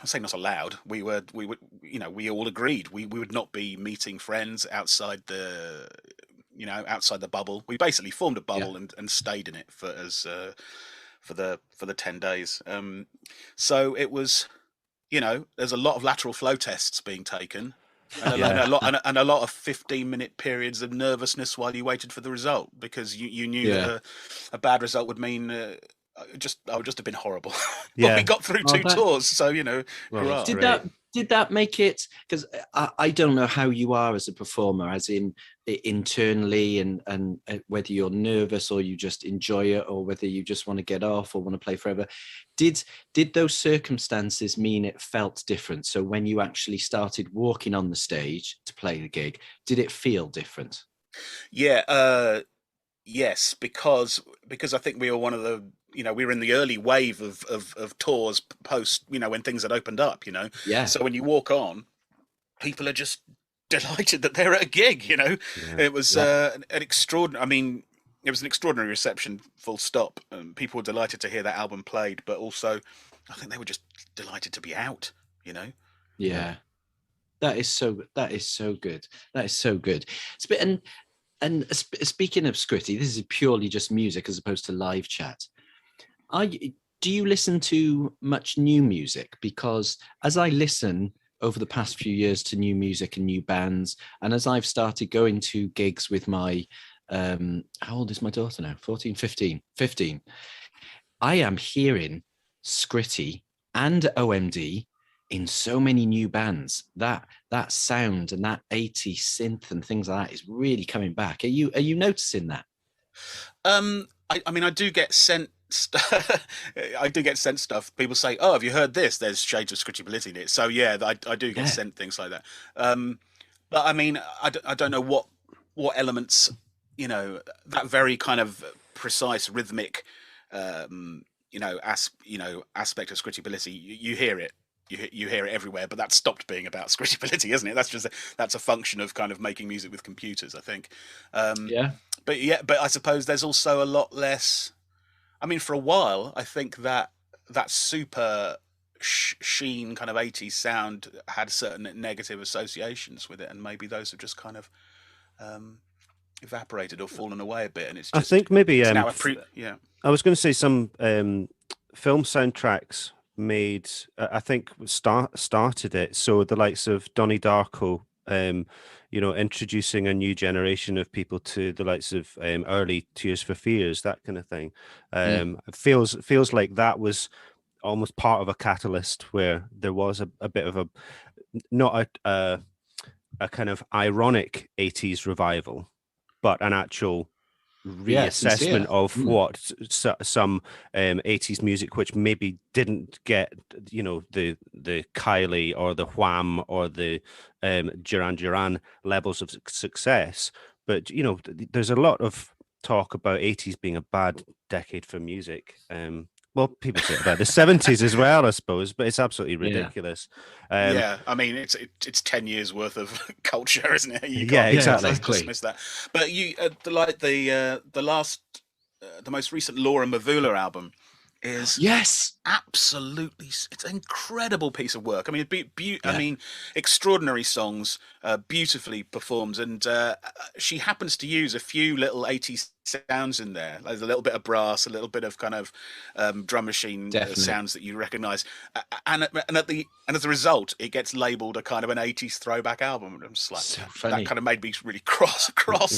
saying not allowed. We all agreed we would not be meeting friends outside the bubble. We basically formed a bubble and stayed in it for the 10 days. So it was, there's a lot of lateral flow tests being taken. And a lot of 15-minute periods of nervousness while you waited for the result because you knew that a bad result would mean I would just have been horrible. But we got through two tours, so Did that make it? Because I don't know how you are as a performer, as in internally, and whether you're nervous or you just enjoy it, or whether you just want to get off or want to play forever. Did those circumstances mean it felt different? So when you actually started walking on the stage to play the gig, did it feel different? Yeah. Yes, because I think we were one of the, we were in the early wave of tours post, when things had opened up, Yeah. So when you walk on, people are just delighted that they're at a gig, Yeah. It was an extraordinary. I mean, it was an extraordinary reception. Full stop. People were delighted to hear that album played, but also, I think they were just delighted to be out, Yeah. That is so good. That is so good. And speaking of Scritti, this is purely just music as opposed to live chat. Do you listen to much new music? Because as I listen over the past few years to new music and new bands, and as I've started going to gigs with my, how old is my daughter now? 15. I am hearing Scritti and OMD in so many new bands. That sound and that 80s synth and things like that is really coming back. Are you noticing that? I mean, I do get sent I do get sent stuff. People say, "Oh, have you heard this? There's shades of Scritti Politti in it." So yeah, I do get sent things like that. But I mean, I don't know what elements, that very kind of precise rhythmic, aspect of Scritti Politti. You hear it. You hear it everywhere, but that's stopped being about Scritti Politti, isn't it? That's a function of kind of making music with computers, I think. But I suppose there's also a lot less. I mean, for a while, I think that super sheen kind of 80s sound had certain negative associations with it, and maybe those have just kind of evaporated or fallen away a bit. And it's just, I think maybe now I was going to say some film soundtracks made, I think, started it. So the likes of Donnie Darko, introducing a new generation of people to the likes of early Tears for Fears, that kind of thing. It feels like that was almost part of a catalyst where there was a bit of not a kind of ironic 80s revival, but an actual reassessment of what some 80s music, which maybe didn't get the Kylie or the Wham or the Duran Duran levels of success, but there's a lot of talk about 80s being a bad decade for music, Well, people say it about the 70s as well, I suppose, but it's absolutely ridiculous. Yeah, I mean, it's 10 years worth of culture, isn't it? You Yeah, can't exactly. dismiss that. But you like the most recent Laura Mavula album is absolutely, it's an incredible piece of work. I mean, I mean, extraordinary songs, beautifully performed, and she happens to use a few little 80s sounds in there. There's a little bit of brass, a little bit of kind of drum machine sounds that you recognise, and as a result, it gets labelled a kind of an 80s throwback album. And I'm just like, that kind of made me really cross.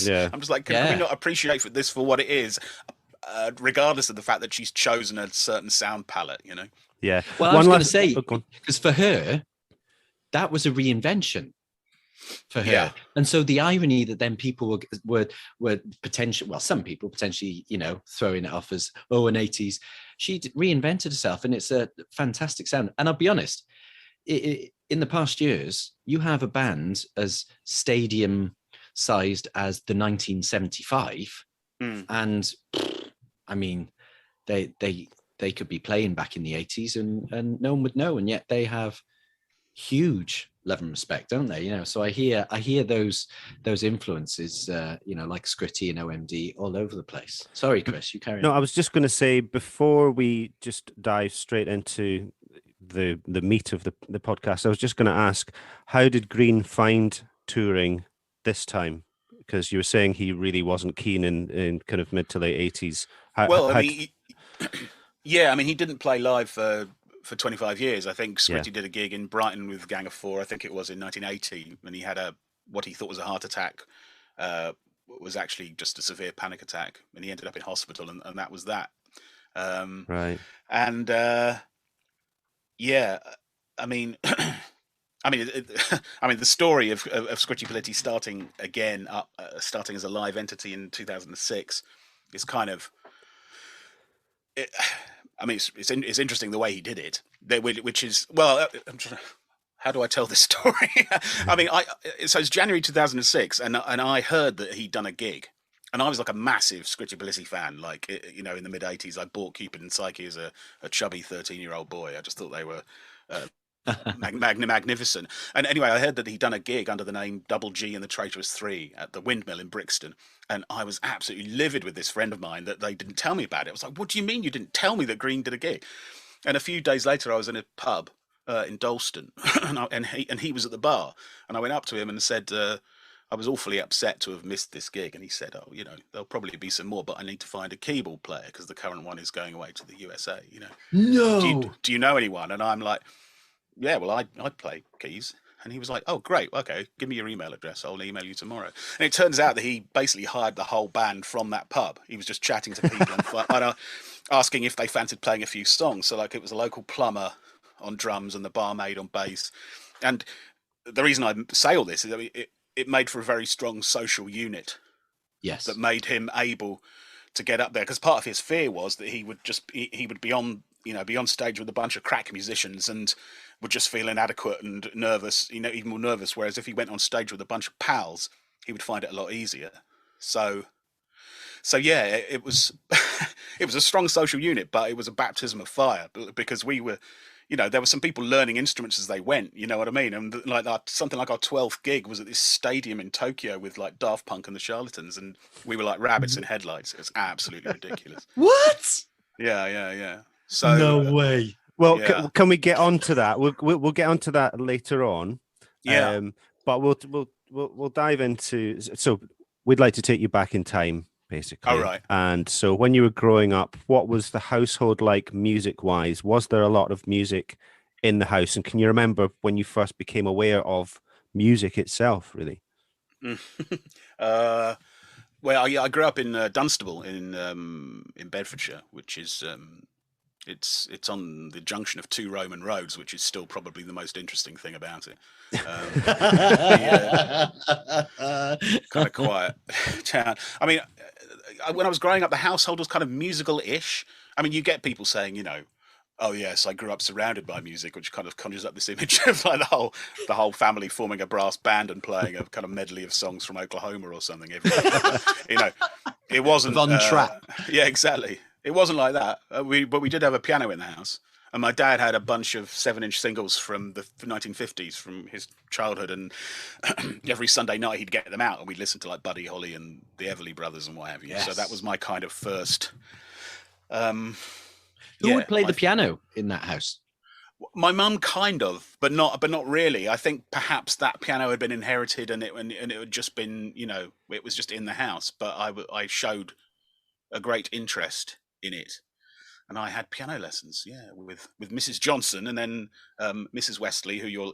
Yeah. I'm just like, can we not appreciate this for what it is? Regardless of the fact that she's chosen a certain sound palette, you know. Yeah. Well, I was going to say, because for her, that was a reinvention for her. Yeah. And so the irony that then people were potentially, well, some people potentially, you know, throwing it off as, an 80s. She reinvented herself, and it's a fantastic sound. And I'll be honest, in the past years, you have a band as stadium sized as the 1975, and I mean, they could be playing back in the 80s and no one would know, and yet they have huge love and respect, don't they? You know, so I hear those influences, you know, like Scritti and OMD all over the place. Sorry, Chris, you carry on. No, I was just going to say, before we just dive straight into the meat of the podcast, I was just going to ask, how did Green find touring this time? Because you were saying he really wasn't keen in kind of mid to late 80s. I mean, he didn't play live for 25 years. I think Scritti did a gig in Brighton with Gang of Four, I think it was in 1980, and he had what he thought was a heart attack, was actually just a severe panic attack, and he ended up in hospital, and that was that. Right. And I mean, the story of Scritti Politti starting again, starting as a live entity in 2006, is kind of. It's interesting the way he did it, which is, well, how do I tell this story? I mean, so it's January 2006, and I heard that he'd done a gig, and I was like a massive Scritti Politti fan. Like, you know, in the mid 80s, I bought Cupid and Psyche as a chubby 13-year-old boy. I just thought they were magnificent. And anyway, I heard that he'd done a gig under the name Double G and the Traitorous Three at the Windmill in Brixton, and I was absolutely livid with this friend of mine that they didn't tell me about it. I was like, what do you mean you didn't tell me that Green did a gig? And a few days later, I was in a pub in Dalston, and he was at the bar, and I went up to him and said, I was awfully upset to have missed this gig. And he said, oh, you know, there'll probably be some more, but I need to find a keyboard player because the current one is going away to the USA, you know. No. Do you know anyone? And I'm like, yeah, well, I play keys. And he was like, oh, great. Okay, give me your email address. I'll email you tomorrow. And it turns out that he basically hired the whole band from that pub. He was just chatting to people and asking if they fancied playing a few songs. So, like, it was a local plumber on drums and the barmaid on bass. And the reason I say all this is that it made for a very strong social unit. Yes. That made him able to get up there. Because part of his fear was that he would be on stage with a bunch of crack musicians and would just feel inadequate and nervous, you know, even more nervous. Whereas if he went on stage with a bunch of pals, he would find it a lot easier. So yeah, it was it was a strong social unit, but it was a baptism of fire because we were, you know, there were some people learning instruments as they went, you know what I mean? And like something like our 12th gig was at this stadium in Tokyo with like Daft Punk and the Charlatans, and we were like rabbits in headlights. It was absolutely ridiculous. What? Yeah. So no way. Well, can we get on to that? We'll get on to that later on. Yeah. But we'll dive into. So we'd like to take you back in time, basically. All right. And so when you were growing up, what was the household like music-wise? Was there a lot of music in the house? And can you remember when you first became aware of music itself? Really? Well, I grew up in Dunstable in Bedfordshire, which is. It's on the junction of two Roman roads, which is still probably the most interesting thing about it. Kind of quiet town. I mean, when I was growing up, the household was kind of musical-ish. I mean, you get people saying, you know, oh yes, I grew up surrounded by music, which kind of conjures up this image of like the whole family forming a brass band and playing a kind of medley of songs from Oklahoma or something. You know, it wasn't on track. Yeah, exactly. It wasn't like that. But we did have a piano in the house, and my dad had a bunch of 7-inch singles from the 1950s from his childhood, and every Sunday night he'd get them out, and we'd listen to like Buddy Holly and the Everly Brothers and what have you. Yes. So that was my kind of first. Who would play the piano in that house? My mum, kind of, but not really. I think perhaps that piano had been inherited, and it had just been, it was just in the house. But I showed a great interest in it, and I had piano lessons, with Mrs. Johnson, and then Mrs. Westley, who your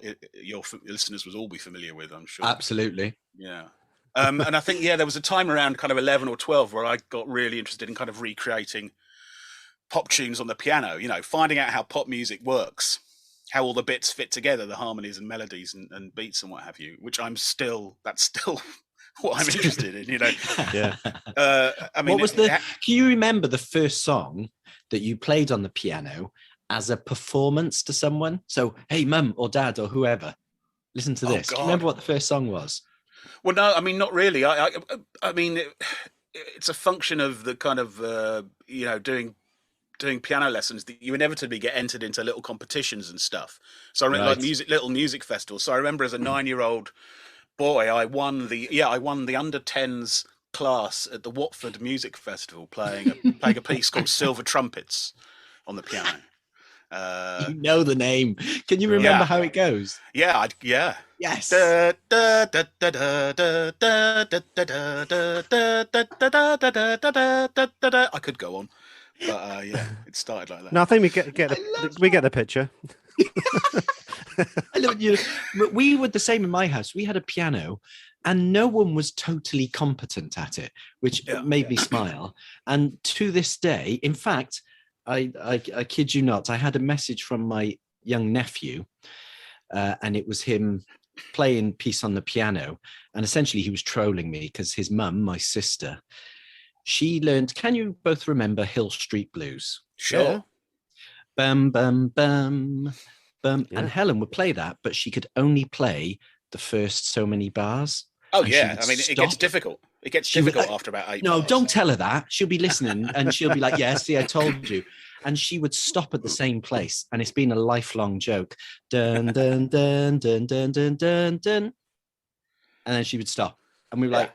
listeners will all be familiar with, I'm sure. Absolutely, yeah. And I think there was a time around kind of 11 or 12 where I got really interested in kind of recreating pop tunes on the piano, finding out how pop music works, how all the bits fit together, the harmonies and melodies and beats and what have you, which that's still what I'm interested in, Yeah. Can you remember the first song that you played on the piano as a performance to someone? So, hey, mum or dad or whoever, listen to this. Do you remember what the first song was? Well, no, I mean, not really. I mean, it's a function of the kind of, doing piano lessons that you inevitably get entered into little competitions and stuff. So I remember little music festivals. So I remember as a 9-year-old boy, I won the under 10s class at the Watford Music Festival playing a piece called Silver Trumpets on the piano. You know the name. Can you remember how it goes? Yeah. Yes. I could go on. But it started like that. No, I think we get the picture. I love you. We were the same in my house. We had a piano, and no one was totally competent at it, which made me smile. And to this day, in fact, I kid you not, I had a message from my young nephew, and it was him playing piece on the piano, and essentially he was trolling me because his mum, my sister, she learned, can you both remember Hill Street Blues? Sure. Yeah. Bum, bum, bum, bum. Yeah. And Helen would play that, but she could only play the first so many bars. Oh, yeah. I mean, it gets difficult. It gets difficult after about 8 No, bars. Don't tell her that. She'll be listening and she'll be like, yeah, see, I told you. And she would stop at the same place. And it's been a lifelong joke. Dun, dun, dun, dun, dun, dun, dun, dun. And then she would stop. And we were like,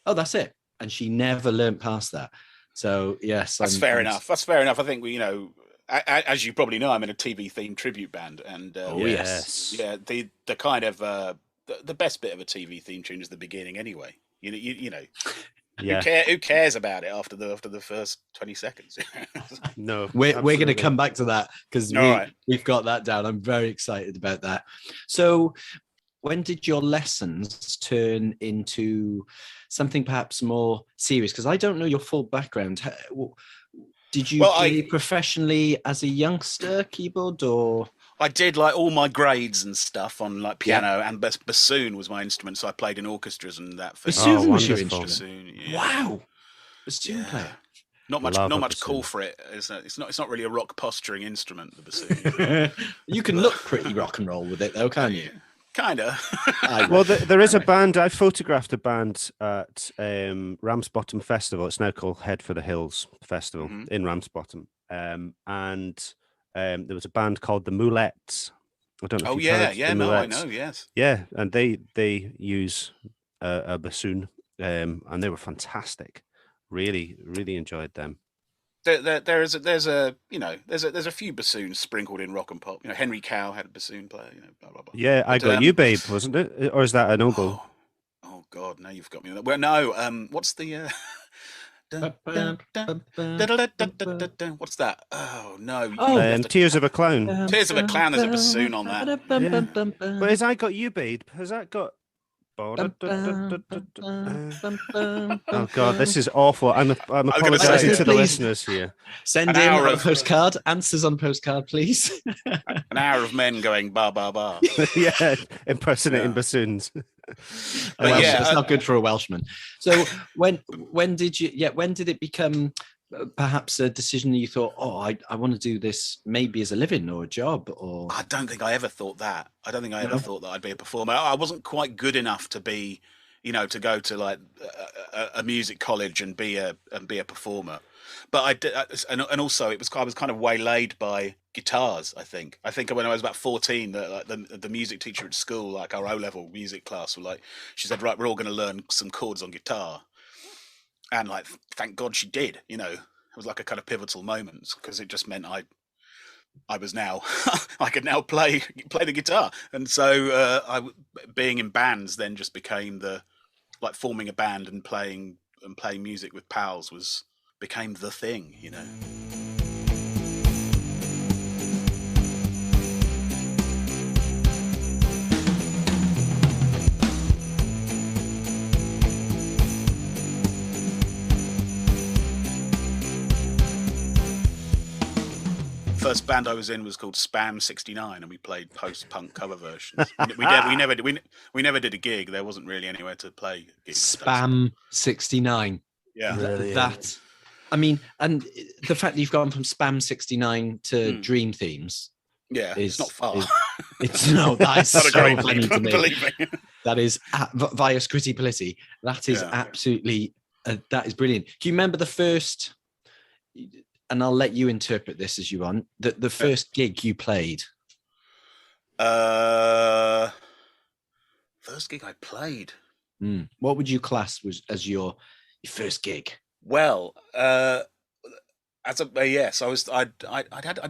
oh, that's it. And she never learned past that. So, yes. That's fair enough. That's fair enough. I think, as you probably know, I'm in a TV-themed tribute band. And yes. Yeah, the kind of, the best bit of a TV-themed tune is the beginning anyway. You know. Yeah. Who cares about it after the first 20 seconds? No, we're going to come back to that because we've got that down. I'm very excited about that. So when did your lessons turn into something perhaps more serious? Because I don't know your full background. Did you play professionally as a youngster, keyboard, or? I did like all my grades and stuff on like piano, and bassoon was my instrument. So I played in orchestras and that. Bassoon was your instrument. Bassoon, Wow, bassoon player. Not much call for it. It's not really a rock posturing instrument. The bassoon. You can look pretty rock and roll with it, though, can't you? Kinda. Well, there is a band. I photographed a band at Ramsbottom Festival. It's now called Head for the Hills Festival in Ramsbottom, and there was a band called the Moulettes. I don't know. Oh yeah, no, I know. Yes. Yeah, and they use a bassoon, and they were fantastic. Really, really enjoyed them. There's a few bassoons sprinkled in rock and pop. Henry Cow had a bassoon player. Blah blah blah. Yeah, I Got You, Babe, wasn't it? Or is that an oboe? Oh God, now you've got me. Well, no. What's the? What's that? Oh no! Tears of a Clown. Tears of a Clown. There's a bassoon on that. Yeah. But has I Got You, Babe? Has that got? Oh God, this is awful. I'm apologizing to the listeners here. Send in a postcard. Answers on postcard, please. An hour of men going ba ba ba. Yeah, impersonating bassoons. But it's not good for a Welshman. So when did it become perhaps a decision that you thought, I want to do this maybe as a living or a job? Or I don't think I ever thought that. I don't think I ever thought that I'd be a performer. I wasn't quite good enough to be, you know, to go to like a music college and be a performer. But I did, and also I was kind of waylaid by guitars. I think when I was about 14, the music teacher at school, like our O-level music class, she said, right, we're all going to learn some chords on guitar, and like thank God she did. You know, it was like a kind of pivotal moment because it just meant I was now I could now play the guitar, and so being in bands then just became like forming a band and playing music with pals became the thing, you know. First band I was in was called Spam 69, and we played post-punk cover versions. We never did a gig. There wasn't really anywhere to play gigs. Spam 69. Yeah, that. I mean, and the fact that you've gone from Spam 69 to Dream Themes. Yeah, it's not far. It's no, that's so funny to me. Believe me. That is via Scritti Politti. That is absolutely that is brilliant. Do you remember the first? And I'll let you interpret this as you want. The first gig you played. First gig I played. What would you class as your first gig? Well, I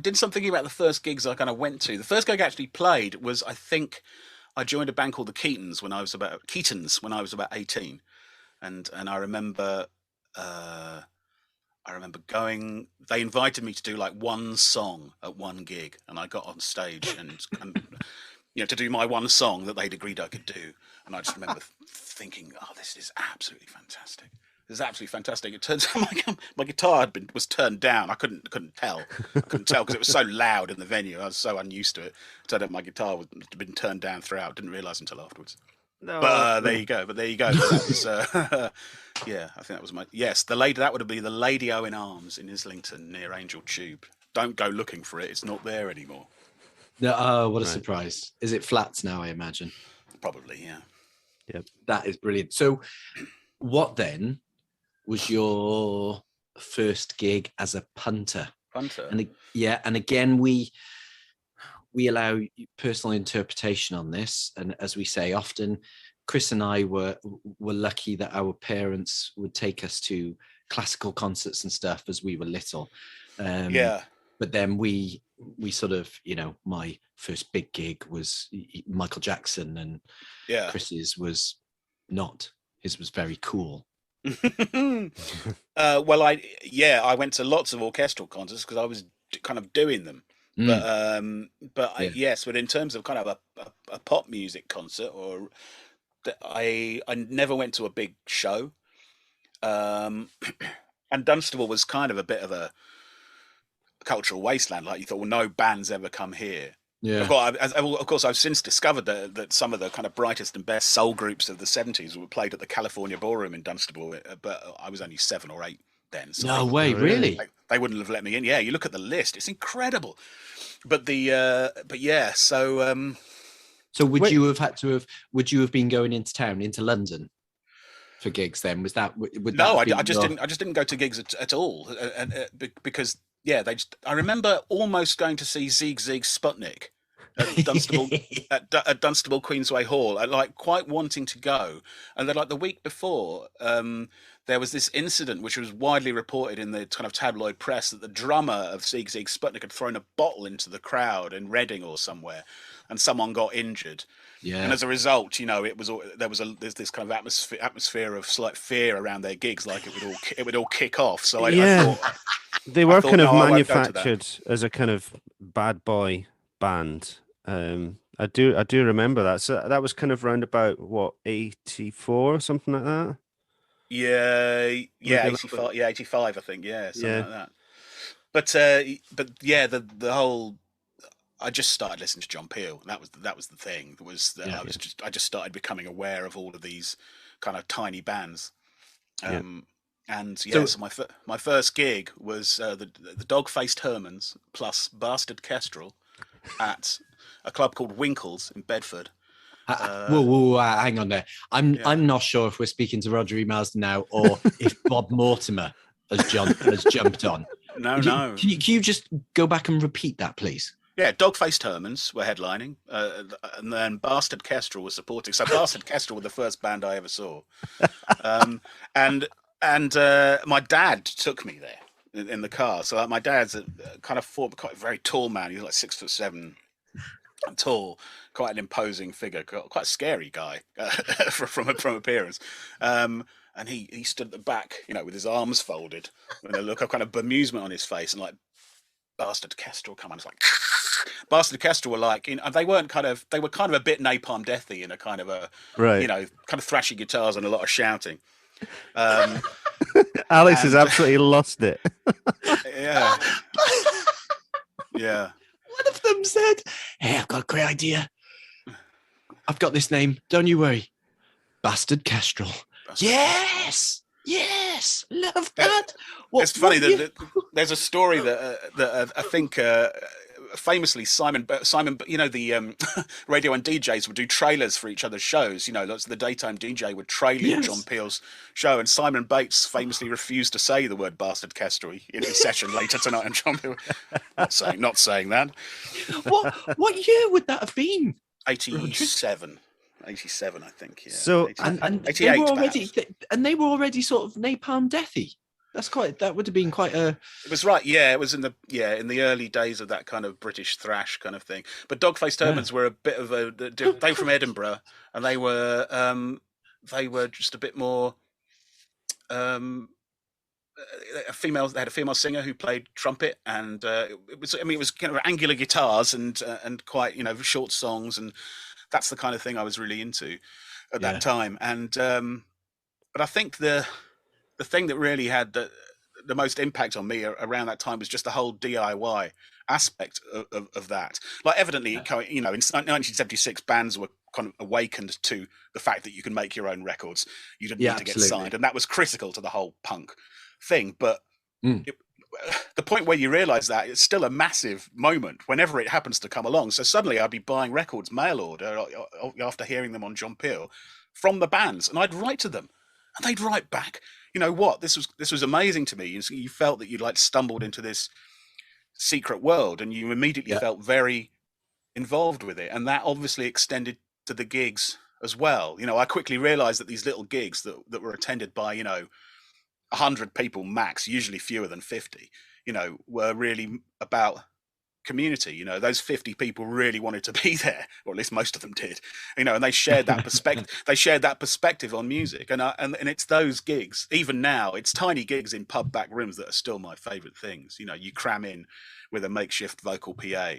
did some thinking about the first gigs I kind of went to. The first gig I actually played was, I think, I joined a band called the Keatons when I was about 18, and I remember. I remember going. They invited me to do like one song at one gig, and I got on stage and you know, to do my one song that they'd agreed I could do. And I just remember thinking, "Oh, this is absolutely fantastic. This is absolutely fantastic." It turns out my guitar was turned down. I couldn't tell. I couldn't tell because it was so loud in the venue. I was so unused to it. It turned out my guitar had been turned down throughout. Didn't realise until afterwards. No, but there you go. But that was, yeah, I think that was that would have been the Lady O in Arms in Islington near Angel Tube. Don't go looking for it. It's not there anymore. No, oh, what a surprise. Is it flats now, I imagine? Probably, yeah. Yep. That is brilliant. So what then was your first gig as a punter? Punter. And again, we allow personal interpretation on this, and as we say often, Chris and I were lucky that our parents would take us to classical concerts and stuff as we were little. But then we sort of, you know, my first big gig was Michael Jackson, and Chris's was not. His was very cool. Well, I went to lots of orchestral concerts because I was kind of doing them. But in terms of kind of a pop music concert, or I never went to a big show. And Dunstable was kind of a bit of a cultural wasteland. Like, you thought, well, no bands ever come here. Yeah. Of course, I've since discovered that some of the kind of brightest and best soul groups of the 70s were played at the California Ballroom in Dunstable, but I was only 7 or 8 then. So no way, really? They wouldn't have let me in. Yeah, you look at the list; it's incredible. But so would you have been going into town, into London, for gigs? Then was that? I just didn't go to gigs at all, because I remember almost going to see Zig Zig Sputnik at Dunstable at Dunstable Queensway Hall, like quite wanting to go, and then like the week before, there was this incident which was widely reported in the kind of tabloid press that the drummer of Zig Zig Sputnik had thrown a bottle into the crowd in Reading or somewhere, and someone got injured. Yeah. And as a result, you know, there's this kind of atmosphere of slight fear around their gigs, like it would all kick off. So I thought they were kind of manufactured as a kind of bad boy band. I do remember that. So that was kind of round about 84 or something like that. Yeah, 85. Yeah, 85. I think. Yeah, something like that. But the whole. I just started listening to John Peel. That was the thing. I just started becoming aware of all of these kind of tiny bands. So my first gig was the Dog-Faced Hermans plus Bastard Kestrel at a club called Winkles in Bedford, Whoa, hang on there. I'm not sure if we're speaking to Rodri Marsden now or if Bob Mortimer has jumped on. No. Can you just go back and repeat that, please? Yeah, Dog-Faced Hermans were headlining, and then Bastard Kestrel was supporting. So Bastard Kestrel were the first band I ever saw, and my dad took me there in the car. So my dad's a kind of quite a very tall man. He's like 6'7" tall, quite an imposing figure, quite a scary guy from appearance. And he stood at the back, with his arms folded, with a look of kind of bemusement on his face, and like Bastard Kestrel come on. It's like Bastard Kestrel were like, they were kind of a bit Napalm Deathy in a kind of a kind of thrashy guitars and a lot of shouting. Alex has absolutely lost it. Yeah. Yeah. One of them said, "Hey, I've got a great idea. I've got this name. Don't you worry. Bastard Kestrel." Yes, love that. It's funny that there's a story that I think famously Simon, the radio and DJs would do trailers for each other's shows. That's the daytime DJ would trailer John Peel's show, and Simon Bates famously refused to say the word Bastard Kestrel in his session later tonight. And John Peel not saying that. What year would that have been? 87, I think. Yeah. So and 88, they were already sort of Napalm Deathy. That would have been quite a. It was right, yeah. It was in the early days of that kind of British thrash kind of thing. But Dog-Faced Hermans were a bit of they were from Edinburgh, and they were just a bit more. They had a female singer who played trumpet, and it was kind of angular guitars and quite short songs, and that's the kind of thing I was really into at that time. And but I think the thing that really had the most impact on me around that time was just the whole DIY aspect of that. Like, evidently, in 1976, bands were kind of awakened to the fact that you can make your own records. You didn't need to get signed, and that was critical to the whole punk thing. But the point where you realise that, it's still a massive moment whenever it happens to come along. So suddenly I'd be buying records mail order after hearing them on John Peel from the bands, and I'd write to them, and they'd write back. You know what? This was amazing to me. You felt that you'd like stumbled into this secret world, and you immediately felt very involved with it, and that obviously extended to the gigs as well. I quickly realised that these little gigs that were attended by 100 people max, usually fewer than 50, were really about community. Those 50 people really wanted to be there, or at least most of them did, and they shared that perspective. They shared that perspective on music, and it's those gigs. Even now, it's tiny gigs in pub back rooms that are still my favorite things. You cram in with a makeshift vocal PA,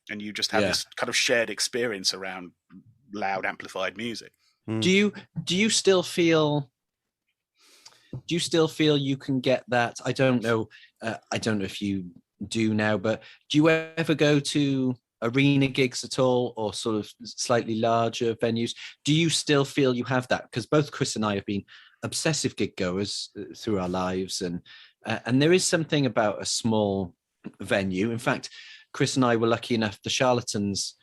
and you just have this kind of shared experience around loud amplified music. Do you still feel you can get that? I don't know if you do now, but do you ever go to arena gigs at all, or sort of slightly larger venues? Do you still feel you have that? Because both Chris and I have been obsessive gig goers through our lives, and there is something about a small venue. In fact, Chris and I were lucky enough, the Charlatans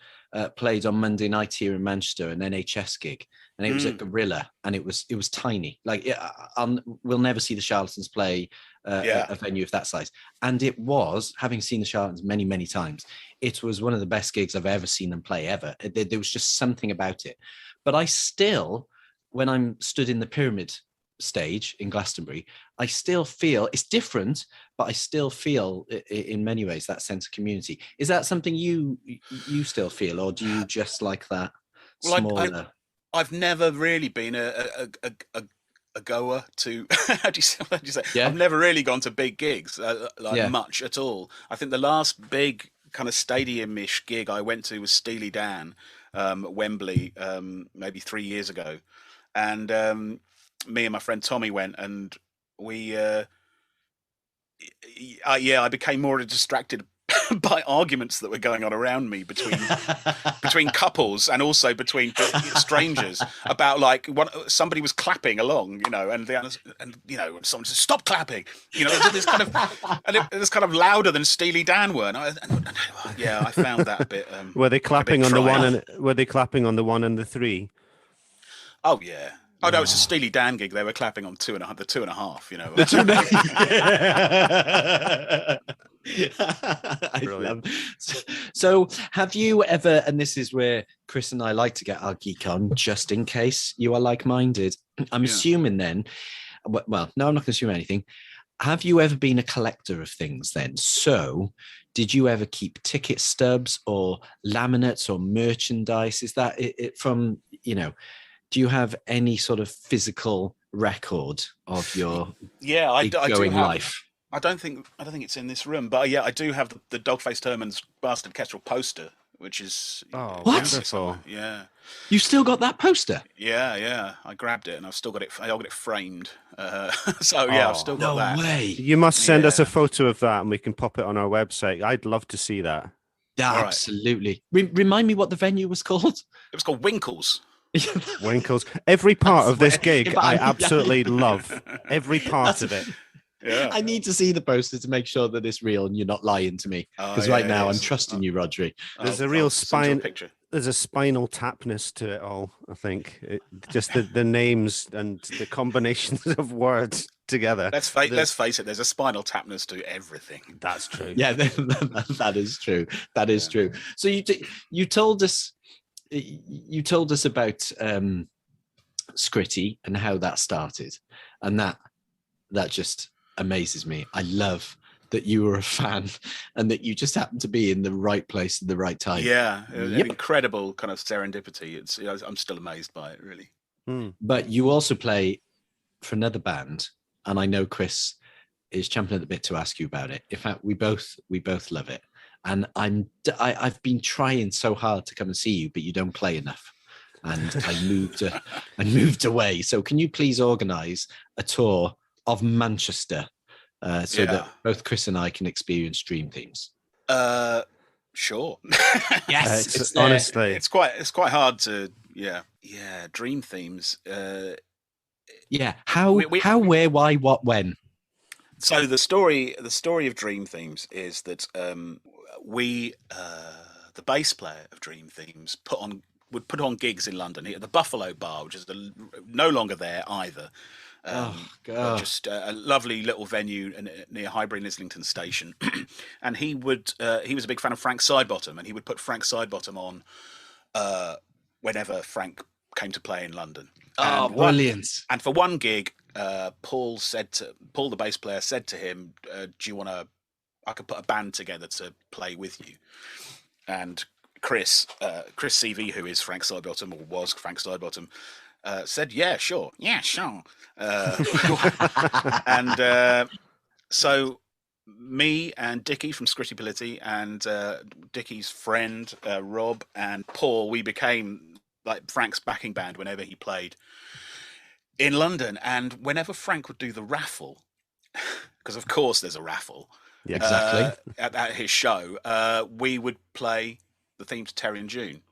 played on Monday night here in Manchester, an NHS gig, and it was at Gorilla, and it was tiny. Like, we'll never see the Charlatans play a venue of that size. And it was, having seen the Charlatans many, many times, it was one of the best gigs I've ever seen them play ever. There was just something about it. But I still, when I'm stood in the Pyramid stage in Glastonbury, I still feel it's different, but I still feel in many ways that sense of community. Is that something you still feel, or do you just like that smaller? I've never really been a goer to how do you say? Yeah. I've never really gone to big gigs much at all. I think the last big kind of stadium-ish gig I went to was Steely Dan at Wembley maybe 3 years ago, and me and my friend Tommy went, and we I became more distracted by arguments that were going on around me between couples and also between strangers about like somebody was clapping along, and someone said stop clapping, this kind of, and it was kind of louder than Steely Dan were, and I found that a bit. Were they clapping on the one and were they clapping on the 1 and the 3? Oh yeah. Oh no, it's a Steely Dan gig. They were clapping on the 2.5. The 2.5. I love. So, have you ever? And this is where Chris and I like to get our geek on, just in case you are like-minded. I'm assuming then. Well, no, I'm not going to assume anything. Have you ever been a collector of things then? So, did you ever keep ticket stubs or laminates or merchandise? Is that it from Do you have any sort of physical record of your I do have, life? I don't think it's in this room, but I do have the Dog-Faced Herman's Bastard Kestrel poster, which is wonderful. Yeah, you still got that poster? Yeah. I grabbed it and I've still got it. I got it framed. I've still got that. No way. You must send us a photo of that, and we can pop it on our website. I'd love to see that. Yeah, absolutely. Remind me what the venue was called. It was called Winkles. Winkles. Every part of this gig I absolutely love. Every part of it. Yeah. I need to see the poster to make sure that it's real and you're not lying to me. Because right now I'm trusting you, Rodri. There's a real there's a spinal tapness to it all, I think. Just the names and the combinations of words together. Let's face it, there's a spinal tapness to everything. That's true. Yeah, that is true. That is true. So you told us about Scritti and how that started, and that just amazes me. I love that you were a fan and that you just happened to be in the right place at the right time. Yeah, an incredible kind of serendipity. I'm still amazed by it, really. But you also play for another band, and I know Chris is champing at the bit to ask you about it. In fact, we both love it. And I've been trying so hard to come and see you, but you don't play enough. And I moved away. So can you please organise a tour of Manchester so that both Chris and I can experience Dream Themes? Sure. Yes, it's honestly, it's quite hard to Dream Themes. How, where, why, what, when? So the story of Dream Themes is that we, the bass player of Dream Themes, would put on gigs in London at the Buffalo Bar, which is no longer there either. Just a lovely little venue near Highbury and Islington Station. And he was a big fan of Frank Sidebottom, and he would put Frank Sidebottom on whenever Frank came to play in London. Brilliant. And for one gig, Paul the bass player said to him, do you want I could put a band together to play with you. And Chris CV, who is Frank Sidebottom, or was Frank Sidebottom, said, yeah, sure. And so me and Dickie from Scritti Politti and Dickie's friend Rob and Paul, we became like Frank's backing band whenever he played in London. And whenever Frank would do the raffle, because of course there's a raffle, exactly, at his show, we would play the theme to Terry and June,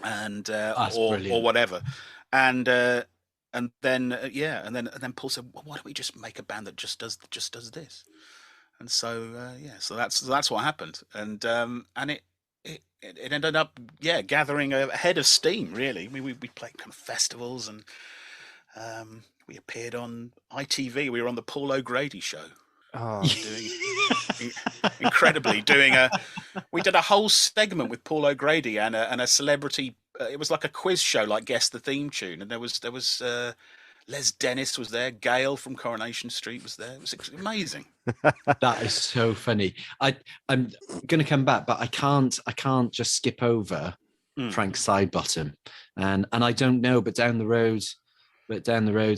and or whatever, and then Paul said, well, why don't we just make a band that just does this? And so so that's what happened, and it ended up gathering a head of steam, really. We played kind of festivals, and we appeared on ITV. We were on the Paul O'Grady show. We did a whole segment with Paul O'Grady and a celebrity. It was like a quiz show, like Guess the Theme Tune, and there was Les Dennis was there, Gail from Coronation Street was there. It was amazing. That is so funny. I'm going to come back, but I can't just skip over Frank Sidebottom, and I don't know, but down the road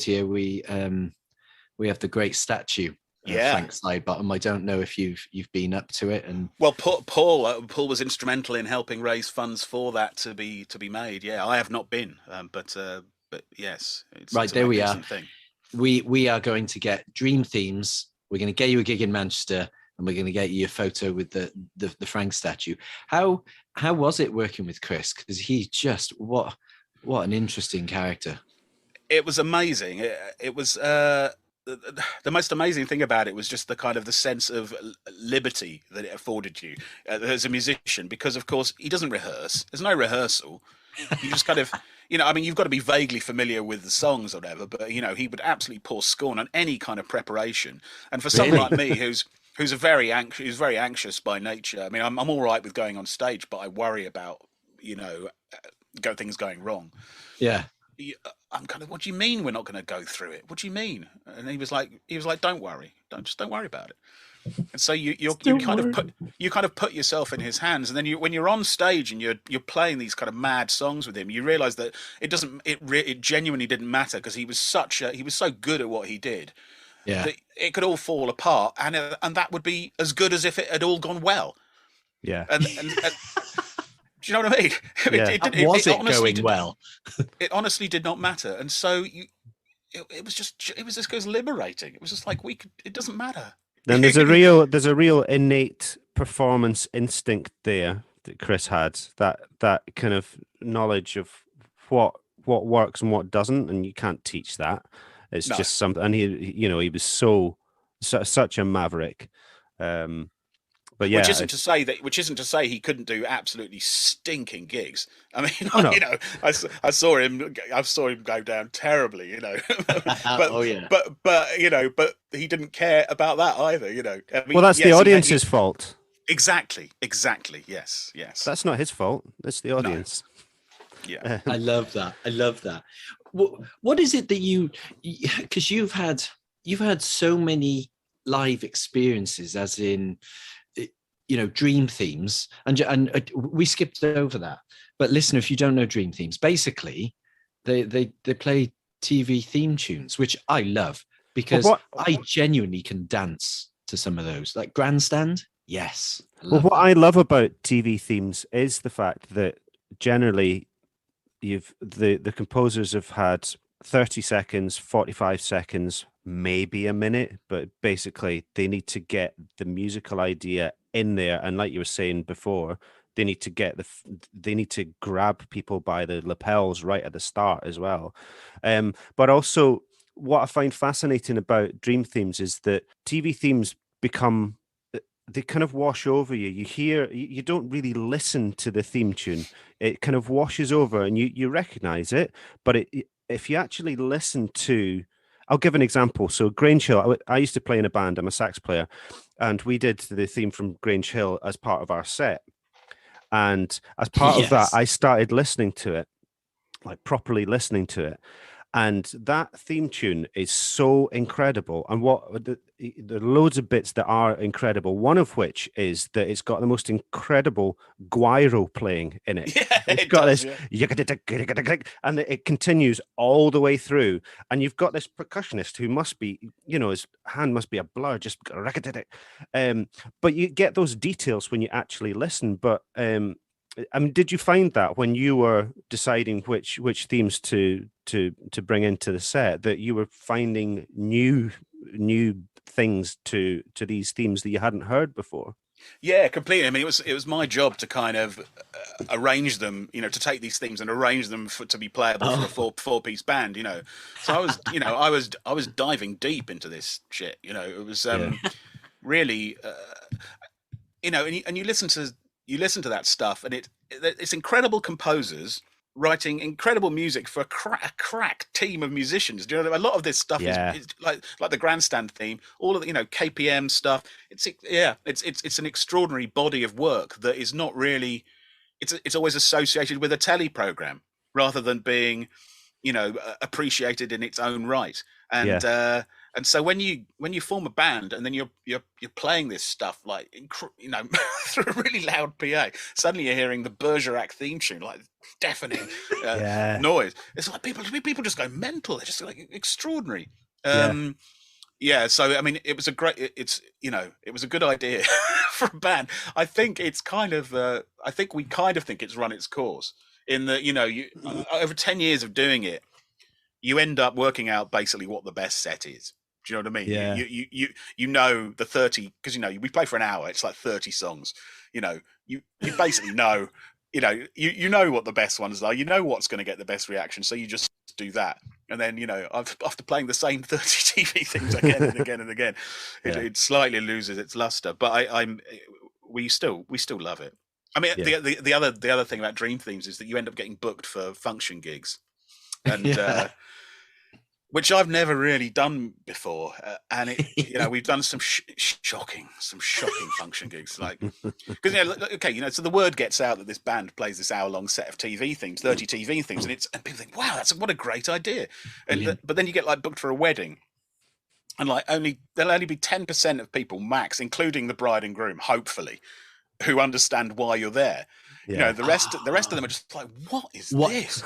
here we have the great statue. Frank Sidebottom. I don't know if you've been up to it. And well, Paul was instrumental in helping raise funds for that to be made. Yeah, I have not been, but yes, it's there we are. thing. We are going to get Dream Themes. We're going to get you a gig in Manchester, and we're going to get you a photo with the Frank statue. How was it working with Chris? Because he's just what an interesting character. It was amazing. It was the most amazing thing about it was just the kind of the sense of liberty that it afforded you as a musician, because of course he doesn't rehearse. There's no rehearsal. You just kind of, I mean, you've got to be vaguely familiar with the songs or whatever, but he would absolutely pour scorn on any kind of preparation. And for someone like me, who's very anxious by nature. I mean, I'm all right with going on stage, but I worry about things going wrong. Yeah. I'm kind of, what do you mean we're not going to go through it? What do you mean? And he was like, don't worry, don't worry about it. And so you kind of put yourself in his hands, and then when you're on stage and you're playing these kind of mad songs with him, you realize that it genuinely didn't matter, because he was so good at what he did. Yeah, that it could all fall apart, and that would be as good as if it had all gone well. Yeah. And do you know what I mean? Yeah. It going well? It honestly did not matter, and so it was just liberating. It was just like it doesn't matter. Then there's a real innate performance instinct there that Chris had. That kind of knowledge of what works and what doesn't, and you can't teach that. It's just something. And he was such a maverick. But yeah, which isn't to say he couldn't do absolutely stinking gigs. I mean, I saw him go down terribly, but, but he didn't care about that either, I mean, well, that's the audience's fault. Exactly. Yes. That's not his fault. That's the audience. No. Yeah. I love that. What is it that because you've had so many live experiences, as in, dream themes, and we skipped over that. But listener, if you don't know dream themes, basically they play TV theme tunes, which I love, because I genuinely can dance to some of those, like Grandstand. Yes. I love about TV themes is the fact that generally the composers have had 30 seconds, 45 seconds, maybe a minute, but basically they need to get the musical idea in there, and like you were saying before, they need to grab people by the lapels right at the start as well. But also, what I find fascinating about dream themes is that TV themes they kind of wash over you. You don't really listen to the theme tune. It kind of washes over, and you recognize it. But if you actually listen to, I'll give an example. So Grange Hill, I used to play in a band. I'm a sax player, and we did the theme from Grange Hill as part of our set. And as part of that, I started listening to it, like properly listening to it. And that theme tune is so incredible. And there are loads of bits that are incredible. One of which is that it's got the most incredible guiro playing in it. Yeah, it's got this, and it continues all the way through. And you've got this percussionist who must be, his hand must be a blur, just. But you get those details when you actually listen. But I mean, did you find that when you were deciding which themes to bring into the set, that you were finding new things to these themes that you hadn't heard before? Yeah, completely. I mean, it was my job to kind of arrange them, to take these themes and arrange them to be playable for a four-piece band, So I was diving deep into this shit, It was really, and you listen to that stuff, and it's incredible composers writing incredible music for a crack team of musicians. Do you know, a lot of this stuff is like the Grandstand theme, all of the KPM stuff. It's an extraordinary body of work that is not really. It's always associated with a telly program rather than being, appreciated in its own right. And so when you form a band and then you're playing this stuff like through a really loud PA, suddenly you're hearing the Bergerac theme tune, like deafening noise. It's like people just go mental. They're just like extraordinary. So I mean, it was a good idea for a band. I think we kind of think it's run its course in that over 10 years of doing it, you end up working out basically what the best set is. Do you know what I mean? Yeah. You know the 30, because we play for an hour. It's like 30 songs. You basically know. You know what the best ones are. You know what's going to get the best reaction. So you just do that. And then, after playing the same 30 TV things again and again and again, it slightly loses its luster. But we still love it. I mean, the other thing about Dream Themes is that you end up getting booked for function gigs, and which I've never really done before. And we've done some shocking function gigs, like because so the word gets out that this band plays this hour-long set of TV themes, 30 TV themes, and people think, wow, what a great idea. And but then you get like booked for a wedding, and like there'll only be 10% of people max, including the bride and groom, hopefully, who understand why you're there. Yeah. The rest of them are just like, what is this?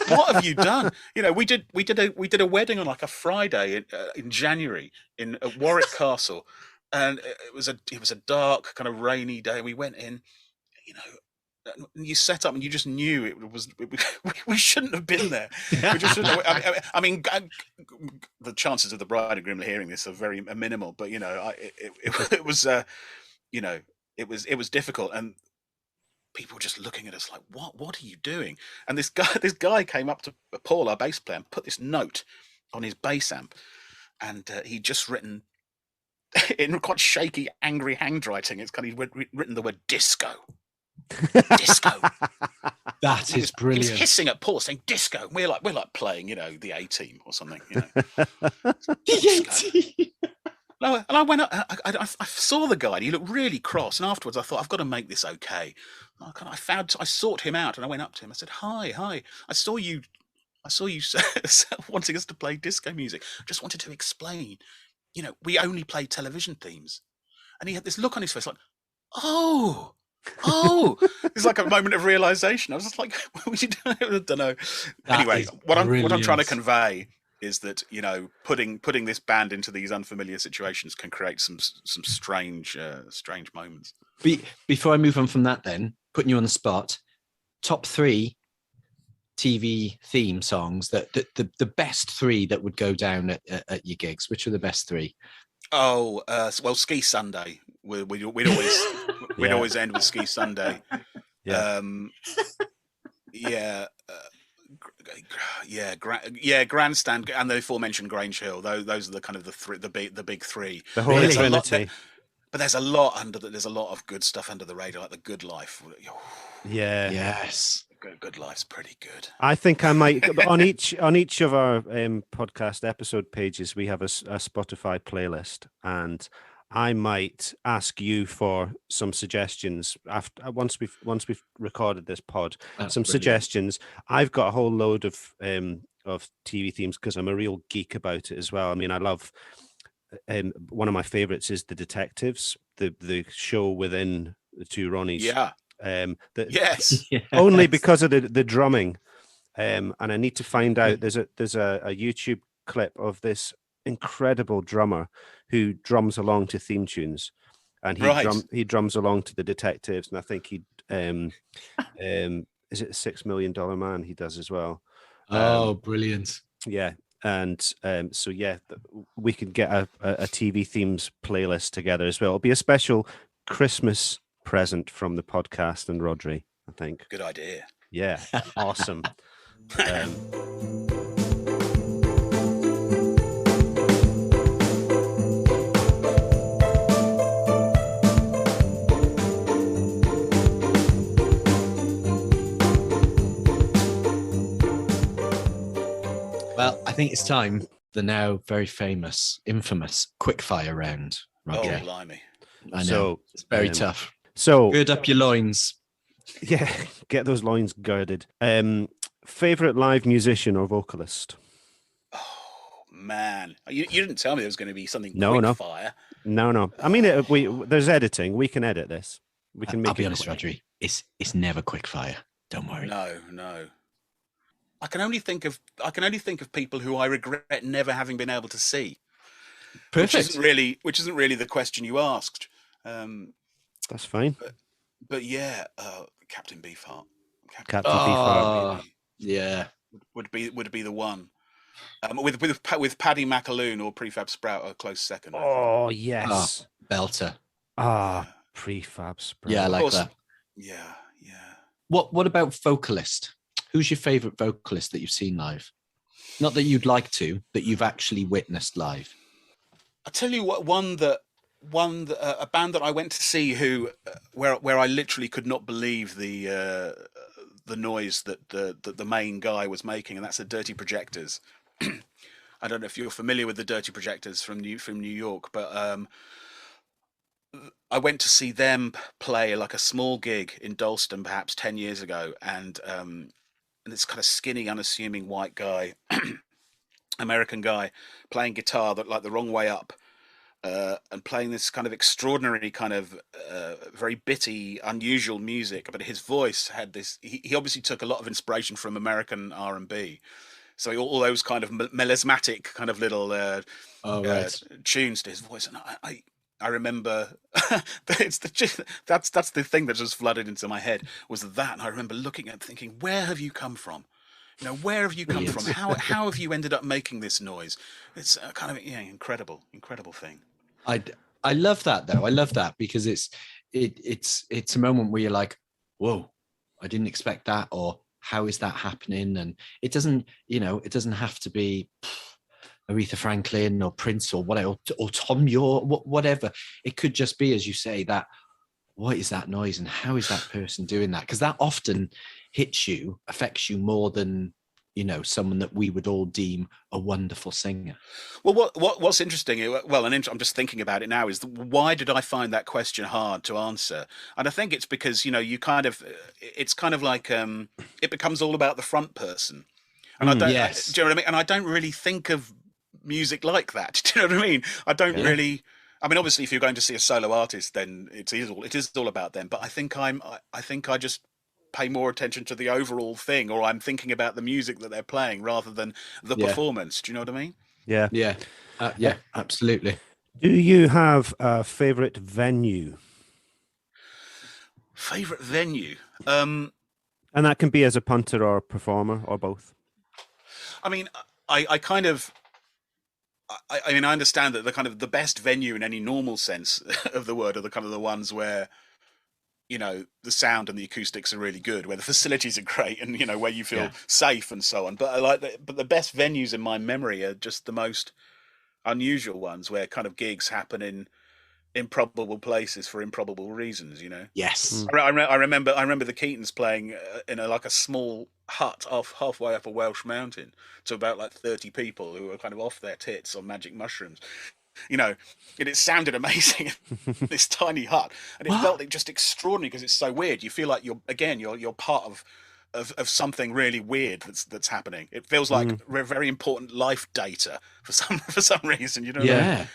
What have you done? We did a wedding on like a Friday in January at Warwick Castle, and it was a dark kind of rainy day. We went in, you set up and you just knew we shouldn't have been there. We just shouldn't have, I mean, the chances of the bride and groom hearing this are very minimal, but it was difficult, and people were just looking at us like, what are you doing? And this guy came up to Paul, our bass player, and put this note on his bass amp, and he'd just written in quite shaky, angry handwriting. It's kind of written the word disco. Disco. That is brilliant. He was hissing at Paul, saying disco. We're like playing, the A-Team or something. The A-Team. And I went up, I saw the guy, and he looked really cross. And afterwards, I thought, I've got to make this okay. I sought him out, and I went up to him. I said, hi. I saw you wanting us to play disco music. I just wanted to explain, we only play television themes. And he had this look on his face like, oh, it's like a moment of realization. I was just like, I don't know. Anyway, what I'm trying to convey is that putting this band into these unfamiliar situations can create some strange moments. Before I move on from that, then putting you on the spot, top 3 TV theme songs that the best 3 that would go down at your gigs. Which are the best 3? Oh, well, Ski Sunday. We'd always end with Ski Sunday. Grandstand and the aforementioned Grange Hill. Those are the kind of the big 3. The Holy Trinity. But there's a lot of good stuff under the radar, like the Good Life. Yeah. Yes. Good Life's pretty good. I think I might on each of our podcast episode pages we have a Spotify playlist, and I might ask you for some suggestions once we've recorded this pod. That's some brilliant. Suggestions. I've got a whole load of TV themes because I'm a real geek about it as well. I mean, I love. One of my favorites is The Detectives, the show within the two Ronnies. Yeah. Yes. Only because of the drumming. And I need to find out. There's a YouTube clip of this incredible drummer who drums along to theme tunes, and he drums along to The Detectives, and I think he is it a $6 Million Man he does as well. Brilliant. Yeah. And so we can get a TV themes playlist together as well. It'll be a special Christmas present from the podcast and Rodri, I think. Good idea. Yeah. Awesome. Well, I think it's time the now very famous, infamous Quickfire Round. Rodri. Oh, blimey. I know. So, it's very tough. So gird up your loins. Yeah, get those loins girded. Favorite live musician or vocalist? Oh man, you didn't tell me there was going to be something. No. I mean, there's editing. We can edit this. We can make. I'll be honest, Rodri. It's never Quickfire. Don't worry. No. I can only think of people who I regret never having been able to see. Perfect. Which isn't really the question you asked. That's fine. But yeah, Captain Beefheart. Captain Beefheart. Yeah, would be the one. With Paddy McAloon or Prefab Sprout a close second. Oh yes, belter. Prefab Sprout. Yeah, I like that. Yeah. What about vocalist? Who's your favorite vocalist that you've seen live? Not that you'd like to, that you've actually witnessed live. I'll tell you what, a band that I went to see where I literally could not believe the noise that the main guy was making, and that's the Dirty Projectors. I don't know if you're familiar with the Dirty Projectors from New York, but I went to see them play like a small gig in Dalston perhaps 10 years ago, and this kind of skinny, unassuming white guy, American guy, playing guitar that like the wrong way up, and playing this kind of extraordinary kind of very bitty, unusual music. But his voice had this. He obviously took a lot of inspiration from American R&B. So all those kind of melismatic kind of little tunes to his voice, and I remember that's the thing that just flooded into my head was that, and I remember looking at it thinking, where have you come from? You know, where have you come from? How have you ended up making this noise? It's a kind of incredible thing. I love that though. I love that because it's a moment where you're like, whoa, I didn't expect that, or how is that happening? And it doesn't have to be Aretha Franklin or Prince or whatever, or Tom York, whatever. It could just be, as you say, that what is that noise and how is that person doing that? Because that often affects you more than, someone that we would all deem a wonderful singer. Well, what's interesting, I'm just thinking about it now, is why did I find that question hard to answer? And I think it's because, it's kind of like, it becomes all about the front person. And I don't, yes. Do you know what I mean? And I don't really think of music like that. Do you know what I mean? I don't really. I mean, obviously, if you're going to see a solo artist, then it is all about them. But I think I just pay more attention to the overall thing, or I'm thinking about the music that they're playing rather than the performance. Do you know what I mean? Yeah. Yeah, absolutely. Do you have a favorite venue? Favorite venue? And that can be as a punter or a performer or both. I mean, I kind of. I mean, I understand that the best venue in any normal sense of the word are the ones where, the sound and the acoustics are really good, where the facilities are great, and where you feel safe and so on. But but the best venues in my memory are just the most unusual ones, where kind of gigs happen in improbable places for improbable reasons. Yes. I remember the Keatons playing in a small hut halfway up a Welsh mountain to about like 30 people who were kind of off their tits on magic mushrooms. And it sounded amazing. This tiny hut, and it felt just extraordinary because it's so weird. You feel like you're part of something really weird that's happening. It feels like very important life data for some reason. You know? Yeah. What I mean?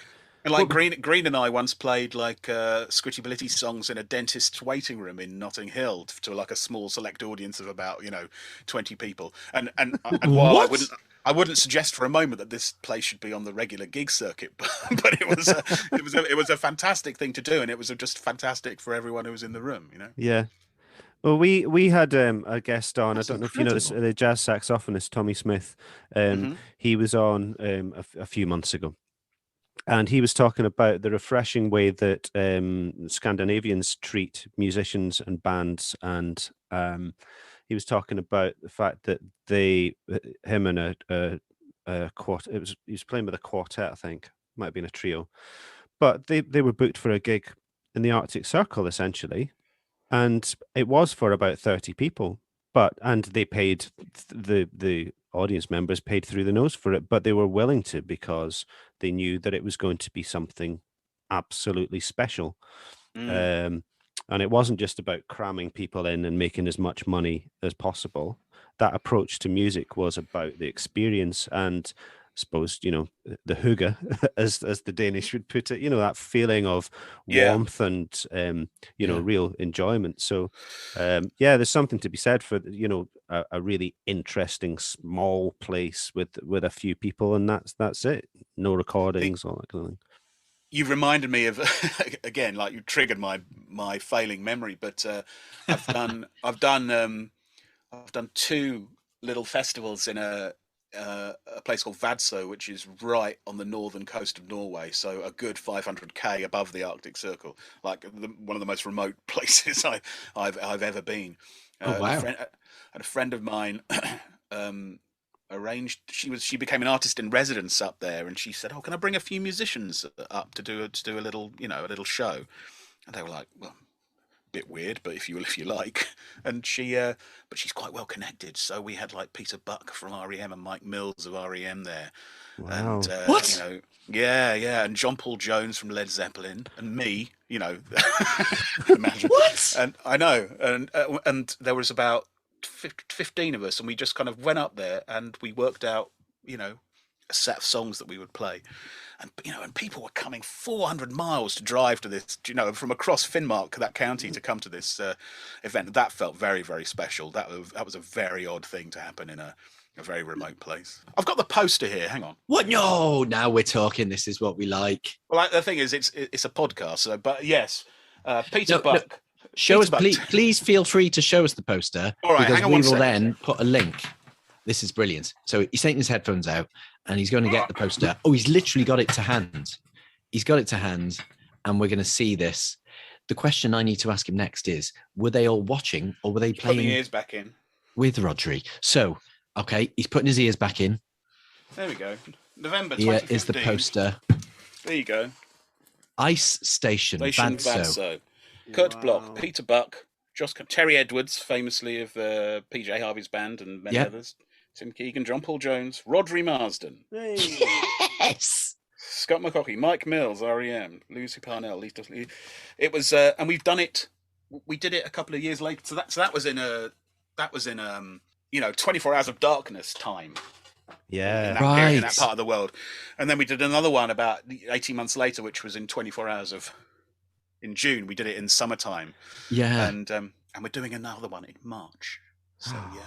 And like Green and I once played like Scritti Politti songs in a dentist's waiting room in Notting Hill to like a small select audience of about 20 people. And while I wouldn't suggest for a moment that this place should be on the regular gig circuit, but it was a fantastic thing to do, and it was just fantastic for everyone who was in the room. Yeah. Well, we had a guest on. That's I don't know incredible. if you know this, the jazz saxophonist Tommy Smith. He was on a few months ago. And he was talking about the refreshing way that Scandinavians treat musicians and bands. And he was talking about the fact that him and a quartet, he was playing with a quartet, I think, might have been a trio. But they were booked for a gig in the Arctic Circle, essentially. And it was for about 30 people. And they paid, the audience members paid through the nose for it, but they were willing to because they knew that it was going to be something absolutely special. And it wasn't just about cramming people in and making as much money as possible. That approach to music was about the experience and, I suppose, the hygge, as the Danish would put it, that feeling of warmth and, real enjoyment. So, there's something to be said for, a really interesting small place with a few people, and that's it. No recordings, all that kind of thing. You reminded me of again, like you triggered my failing memory, but I've done two little festivals in a a place called Vadsø, which is right on the northern coast of Norway, so a good 500k above the Arctic Circle, like one of the most remote places I've ever been. Oh wow! A friend of mine arranged. She became an artist in residence up there, and she said, "Oh, can I bring a few musicians up to do a little, a little show?" And they were like, "Well, bit weird, but if you like." And but she's quite well connected, so we had like Peter Buck from R.E.M and Mike Mills of R.E.M there. Wow. And What? Yeah, and John Paul Jones from Led Zeppelin, and me, imagine. What? And I know, and there was about 15 of us, and we just kind of went up there and we worked out, a set of songs that we would play. And people were coming 400 miles to drive to this, from across Finnmark, that county, to come to this event. That felt very, very special. That was a very odd thing to happen in a very remote place. I've got the poster here. Hang on. What? No, now we're talking. This is what we like. Well, the thing is, it's a podcast. So, but yes, Peter Buck. No. Show us, please feel free to show us the poster. All right, because hang on we will second. then put a link. This is brilliant. So he's taking his headphones out and he's going to get the poster. Oh, he's literally got it to hand. He's got it to hand, and we're going to see this. The question I need to ask him next is, were they all watching or were they playing Put the ears back in with Rhodri? So, okay, he's putting his ears back in. There we go. November 2015. Here is the poster. There you go. Ice Station Vadsø. Kurt Bloch, Peter Buck, Terry Edwards, famously of PJ Harvey's band and many others. Tim Keegan, John Paul Jones, Rodri Marsden. Hey. Yes. Scott McCaughey, Mike Mills, R.E.M, Lucy Parnell, Lisa. It was, and we've done it. We did it a couple of years later. So that was in 24 Hours of Darkness time. Yeah, in that part of the world. And then we did another one about 18 months later, which was in 24 Hours in June. We did it in summertime. Yeah. And we're doing another one in March. So yeah.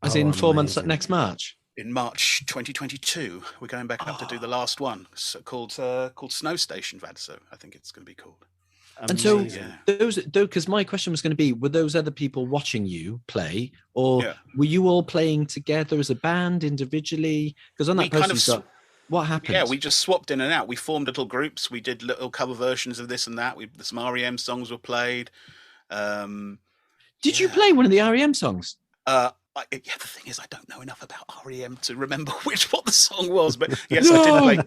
As in 4 months next March? In March 2022, we're going back up to do the last one, called Snow Station Vadsø, I think it's going to be called. Amazing. And so because my question was going to be, were those other people watching you play, or were you all playing together as a band, individually? Because on that poster, what happened? Yeah, we just swapped in and out. We formed little groups. We did little cover versions of this and that. Some R.E.M songs were played. Did you play one of the R.E.M songs? The thing is, I don't know enough about R.E.M to remember what the song was. But yes, I did play.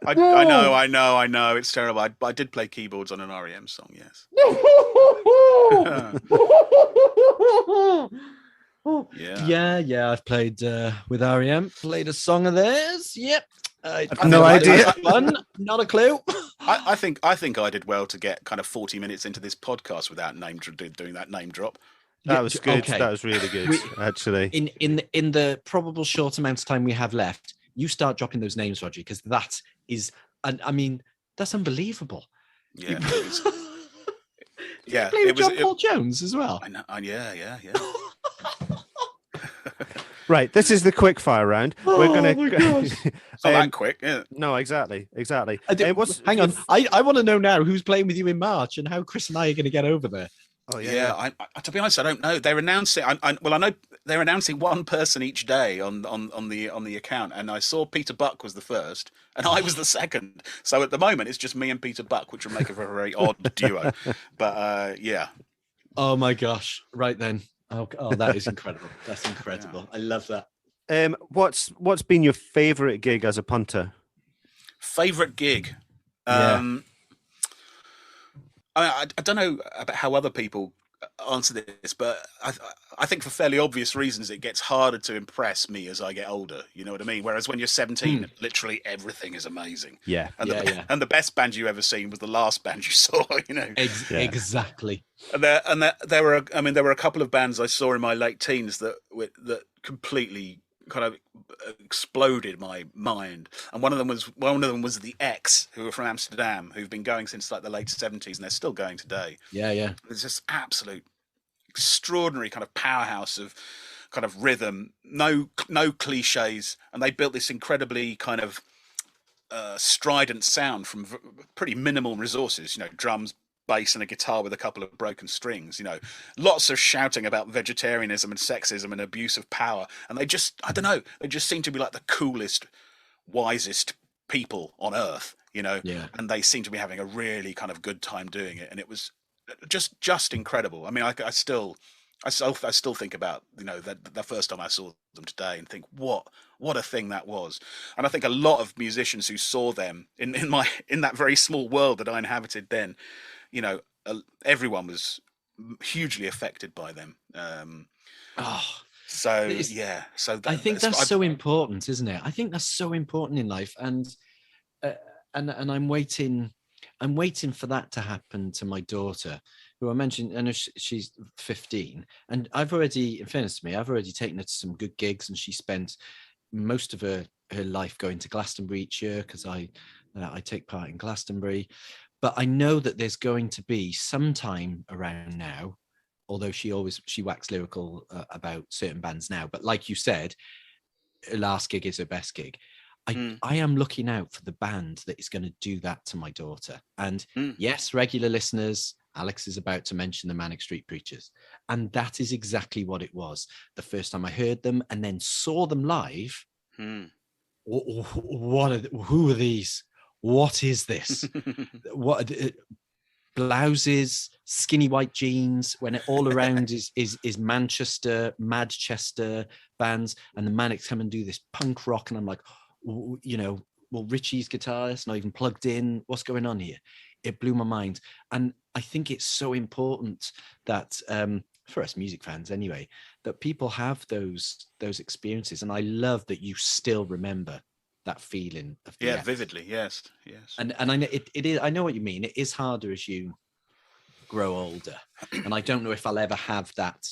I know. It's terrible. I did play keyboards on an R.E.M song. Yes. Yeah. I've played with R.E.M. Played a song of theirs. Yep. No idea. Not a clue. I think I did well to get kind of 40 minutes into this podcast without doing that name drop. That was good. Okay. That was really good, actually. In the probable short amount of time we have left, you start dropping those names, Rodri, because that is, I mean, that's unbelievable. Yeah. You play with John Paul Jones as well. I know. Yeah. Right, this is the quickfire round. We're gonna. It's not that quick. Yeah. No, exactly. Hang on. I want to know now who's playing with you in March and how Chris and I are going to get over there. Oh yeah. I to be honest, I don't know. They're announcing. I know they're announcing one person each day on the account, and I saw Peter Buck was the first, and I was the second. So at the moment, it's just me and Peter Buck, which will make a very, very odd duo. But yeah. Oh my gosh! Right then. Oh, that is incredible. That's incredible. Yeah. I love that. What's been your favourite gig as a punter? Favorite gig? I don't know about how other people answer this, but I think for fairly obvious reasons, it gets harder to impress me as I get older. You know what I mean? Whereas when you're 17, literally everything is amazing. Yeah. And the best band you ever seen was the last band you saw. You know. Exactly. And there were a couple of bands I saw in my late teens that completely kind of exploded my mind, and one of them was the X, who were from Amsterdam, who've been going since like the late 70s, and they're still going today. Yeah. It's just absolute extraordinary kind of powerhouse of kind of rhythm, no cliches, and they built this incredibly kind of strident sound from pretty minimal resources, drums, bass and a guitar with a couple of broken strings, you know, lots of shouting about vegetarianism and sexism and abuse of power. And they just, I don't know, they just seem to be like the coolest, wisest people on earth, you know, and they seem to be having a really kind of good time doing it. And it was just incredible. I mean, I still think about, you know, the first time I saw them today and think, what a thing that was. And I think a lot of musicians who saw them in that very small world that I inhabited then, you know, everyone was hugely affected by them. So I think that's so important, isn't it? I think that's so important in life, and I'm waiting for that to happen to my daughter, who I mentioned. I know she's 15, and I've already, in fairness to me, I've already taken her to some good gigs, and she spent most of her life going to Glastonbury each year, because I take part in Glastonbury. But I know that there's going to be some time around now, although she waxes lyrical about certain bands now. But like you said, her last gig is her best gig. I am looking out for the band that is going to do that to my daughter. And yes, regular listeners, Alex is about to mention the Manic Street Preachers. And that is exactly what it was. The first time I heard them and then saw them live, who are these? What is this? What blouses, skinny white jeans, when it all around is Manchester, Madchester bands, and the Manics come and do this punk rock, and I'm like, you know, well, Richie's guitar is not even plugged in. What's going on here? It blew my mind. And I think it's so important that for us music fans anyway, that people have those experiences. And I love that you still remember that feeling of the vividly. Yes. And I know it is, I know what you mean. It is harder as you grow older, and I don't know if I'll ever have that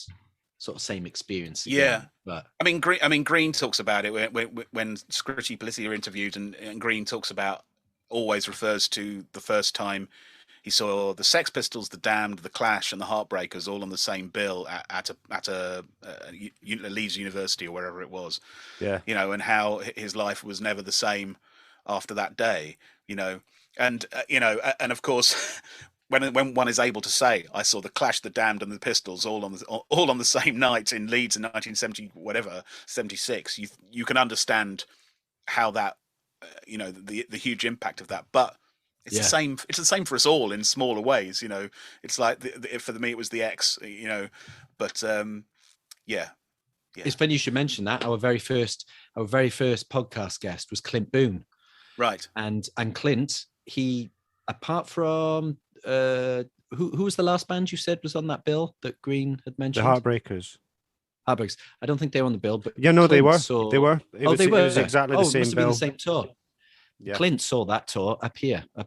sort of same experience again. But I mean Green talks about it when Scritti Politti are interviewed, and Green talks about, always refers to the first time he saw the Sex Pistols, the Damned, the Clash, and the Heartbreakers all on the same bill at Leeds University or wherever it was. Yeah, you know, and how his life was never the same after that day. You know, and you know, and of course, when one is able to say, I saw the Clash, the Damned, and the Pistols all on the same night in Leeds in 1976, you can understand how that, you know, the huge impact of that. But it's the same. It's the same for us all in smaller ways. You know, it's like for me it was the X. You know, but yeah. It's funny you should mention that. Our very first podcast guest was Clint Boone. Right. And Clint, he, apart from who was the last band you said was on that bill that Green had mentioned? The Heartbreakers. I don't think they were on the bill, but yeah, no, they were. They were. It was exactly the same must have bill. been the same tour. Yeah. Clint saw that tour up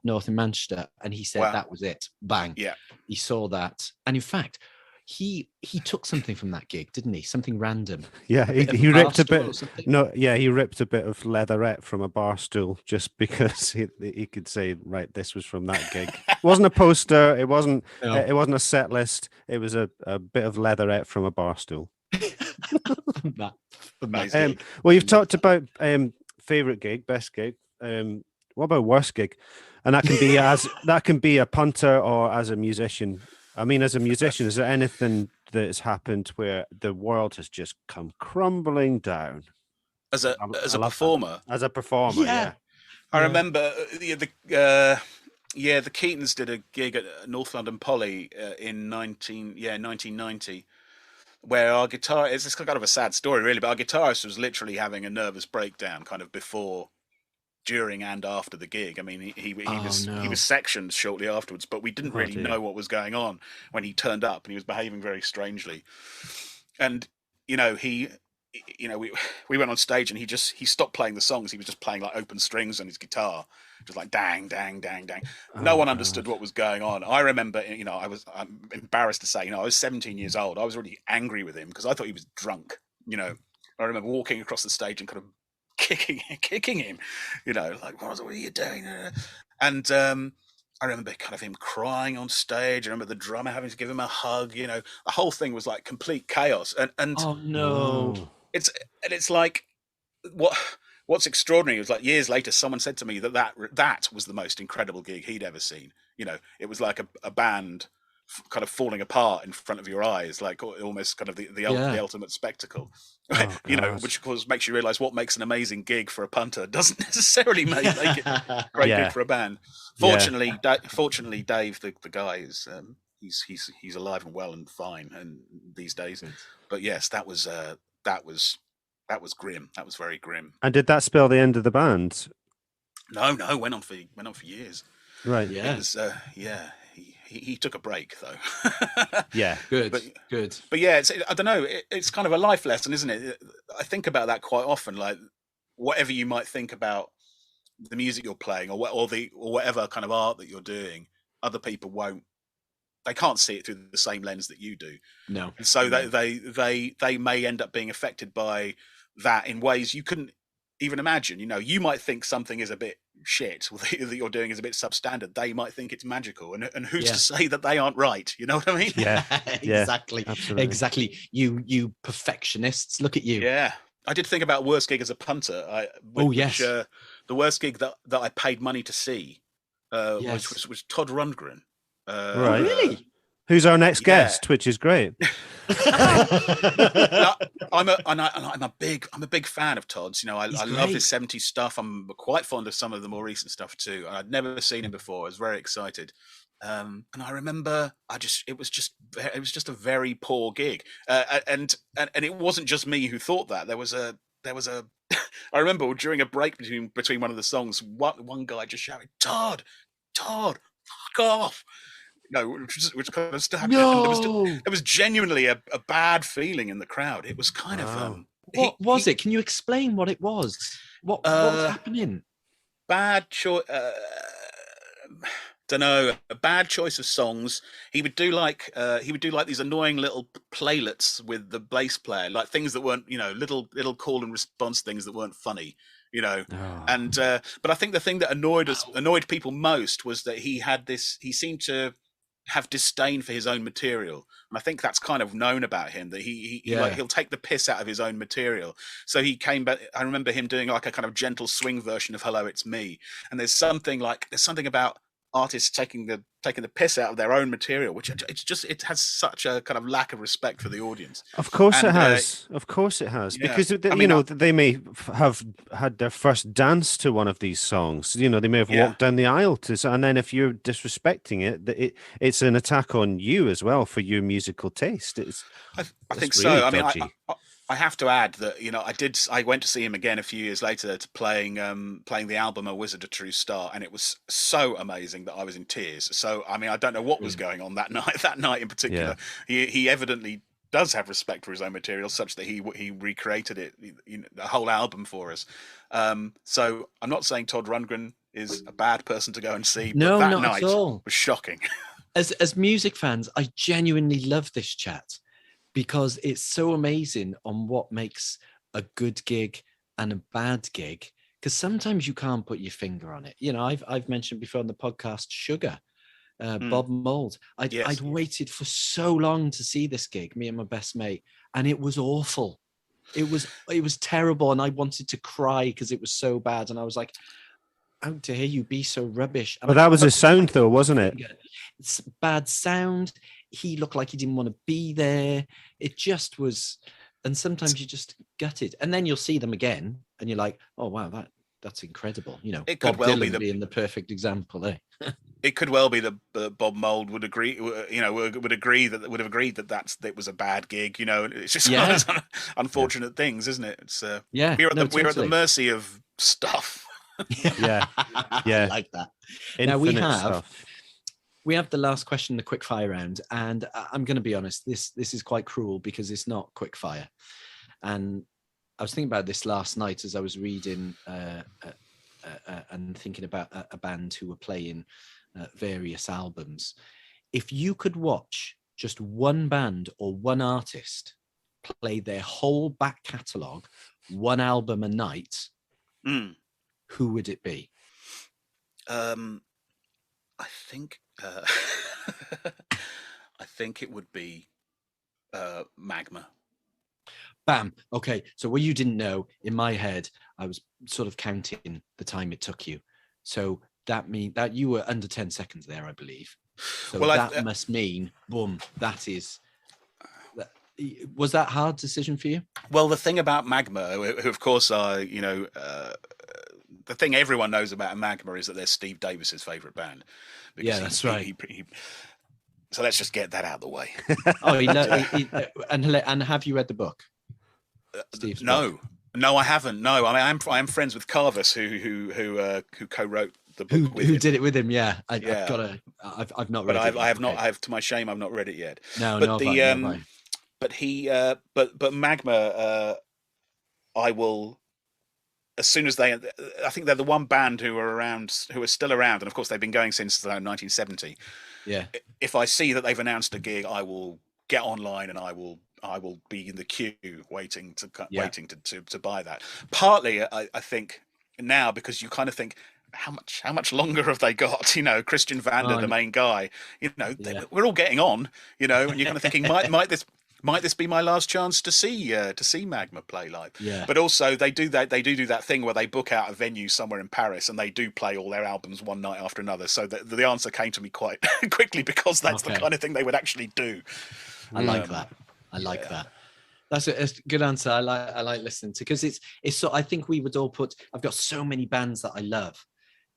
north in Manchester, and he said that was it. Bang. Yeah. He saw that, and in fact, he took something from that gig, didn't he? Something random. Yeah, he ripped a bit. No, yeah, he ripped a bit of leatherette from a bar stool just because he could say, right, this was from that gig. It wasn't a poster. It wasn't. No. It wasn't a set list. It was a bit of leatherette from a bar stool. Well, you've talked about favorite gig, best gig. What about worst gig? And that can be a punter or as a musician. I mean, as a musician, is there anything that has happened where the world has just come crumbling down? As a performer? As a performer, yeah. I remember the Keatons did a gig at North London Poly in 1990, where our guitarist, it's kind of a sad story really, but our guitarist was literally having a nervous breakdown kind of before, during and after the gig. I mean, he was sectioned shortly afterwards, but we didn't really know what was going on when he turned up, and he was behaving very strangely. And you know, we went on stage, and he stopped playing the songs. He was just playing like open strings on his guitar, just like dang, dang, dang, dang. No one understood what was going on. I remember, you know, I'm embarrassed to say, you know, I was 17 years old. I was really angry with him because I thought he was drunk. You know, I remember walking across the stage and kind of kicking him, you know, like, what are you doing? And I remember kind of him crying on stage. I remember the drummer having to give him a hug. You know, the whole thing was like complete chaos. And oh no, it's like what's extraordinary was like years later, someone said to me that was the most incredible gig he'd ever seen. you know, it was like a band kind of falling apart in front of your eyes, like almost kind of the ultimate spectacle. You know, which of course makes you realize what makes an amazing gig for a punter doesn't necessarily make it a great gig for a band. Fortunately, fortunately, Dave, the guy, is he's alive and well and fine and these days. But yes, that was grim. That was very grim. And did that spell the end of the band? No, went on for years. Right. Yeah. It was, he took a break though. Yeah. Good. But yeah, I don't know. It's kind of a life lesson, isn't it? I think about that quite often. Like, whatever you might think about the music you're playing, or whatever kind of art that you're doing, other people won't. They can't see it through the same lens that you do. No. And so they may end up being affected by that in ways you couldn't even imagine. You know, you might think something is a bit shit, or that you're doing is a bit substandard. They might think it's magical, and who's to say that they aren't right? You know what I mean? Yeah. Exactly. Absolutely. Exactly. You perfectionists, look at you. Yeah. I did think about worst gig as a punter. The worst gig that I paid money to see was Todd Rundgren. Right. Really? Who's our next guest, which is great. I'm a big fan of Todd's. You know, I love his 70s stuff. I'm quite fond of some of the more recent stuff too. And I'd never seen him before. I was very excited. And I remember it was just a very poor gig. And it wasn't just me who thought that. There was a I remember during a break between one of the songs, one guy just shouted, Todd, fuck off. No, which kind of stabbed. No. There was genuinely a bad feeling in the crowd. It was kind of what was it? Can you explain what it was? What was happening? Bad choice. Don't know. A bad choice of songs. He would do like these annoying little playlets with the bass player, like things that weren't, you know, little call and response things that weren't funny. You know, and but I think the thing that annoyed people most was that he seemed to have disdain for his own material, and I think that's kind of known about him, that he'll take the piss out of his own material. So he came back. I remember him doing like a kind of gentle swing version of "Hello, It's Me," and there's something about artists taking the piss out of their own material, which it has such a kind of lack of respect for the audience. Of course it has. Because they may have had their first dance to one of these songs. You know, they may have walked down the aisle to, and then if you're disrespecting it's an attack on you as well for your musical taste. I think really so. Dodgy. I mean, I have to add that, you know, I went to see him again a few years later to playing the album A Wizard, A True Star, and it was so amazing that I was in tears. So I mean, I don't know what was going on that night in particular. He evidently does have respect for his own material, such that he recreated it, you know, the whole album for us. So I'm not saying Todd Rundgren is a bad person to go and see, but that night was shocking. As music fans, I genuinely love this chat, because it's so amazing on what makes a good gig and a bad gig. Because sometimes you can't put your finger on it. You know, I've mentioned before on the podcast, Sugar, Bob Mould. I'd waited for so long to see this gig, me and my best mate, and it was awful. It was terrible, and I wanted to cry because it was so bad. And I was like, how dare you be so rubbish? But that was his sound, though, wasn't it? It's bad sound. He looked like he didn't want to be there. It just was, and sometimes you just gut it, and then you'll see them again, and you're like, "Oh wow, that's incredible." You know, it could Bob Dylan being the perfect example, eh? It could well be that Bob Mould would agree. You know, would have agreed that it was a bad gig. You know, it's just one of those unfortunate things, isn't it? It's we're at the mercy of stuff. Yeah. I like that. Infinite now we have the last question, the quickfire round, and I'm going to be honest, this is quite cruel because it's not quickfire. And I was thinking about this last night as I was reading and thinking about a band who were playing various albums. If you could watch just one band or one artist play their whole back catalogue, one album a night, who would it be? I think it would be Magma. Bam. Okay. So what you didn't know, in my head, I was sort of counting the time it took you. So that mean that you were under 10 seconds there, I believe. So Well, that must mean, boom, that is. Was that a hard decision for you? Well, the thing about Magma, who of course are, the thing everyone knows about Magma is that they're Steve Davis's favorite band. Yeah, that's right. So let's just get that out of the way. And have you read the book? Steve's book? No, I haven't. No, I mean, I'm friends with Carvis, who co-wrote the book with who him. did it with him. Yeah, I've not read it. I have not. I have, to my shame, I've not read it yet. But Magma, I will, as soon as I think they're the one band who are still around, and of course they've been going since 1970. Yeah. If I see that they've announced a gig, I will get online and I will be in the queue waiting to buy that. Partly, I think now, because you kind of think, how much longer have they got? Christian Vander, the main guy. We're all getting on. And you're kind of thinking, might this be my last chance to see Magma play live? Yeah. But also they do that thing where they book out a venue somewhere in Paris and they do play all their albums one night after another. So the answer came to me quite quickly, because that's the kind of thing they would actually do. I like that. I like that. That's a good answer. I like listening to, because it's so. I think we would all put. I've got so many bands that I love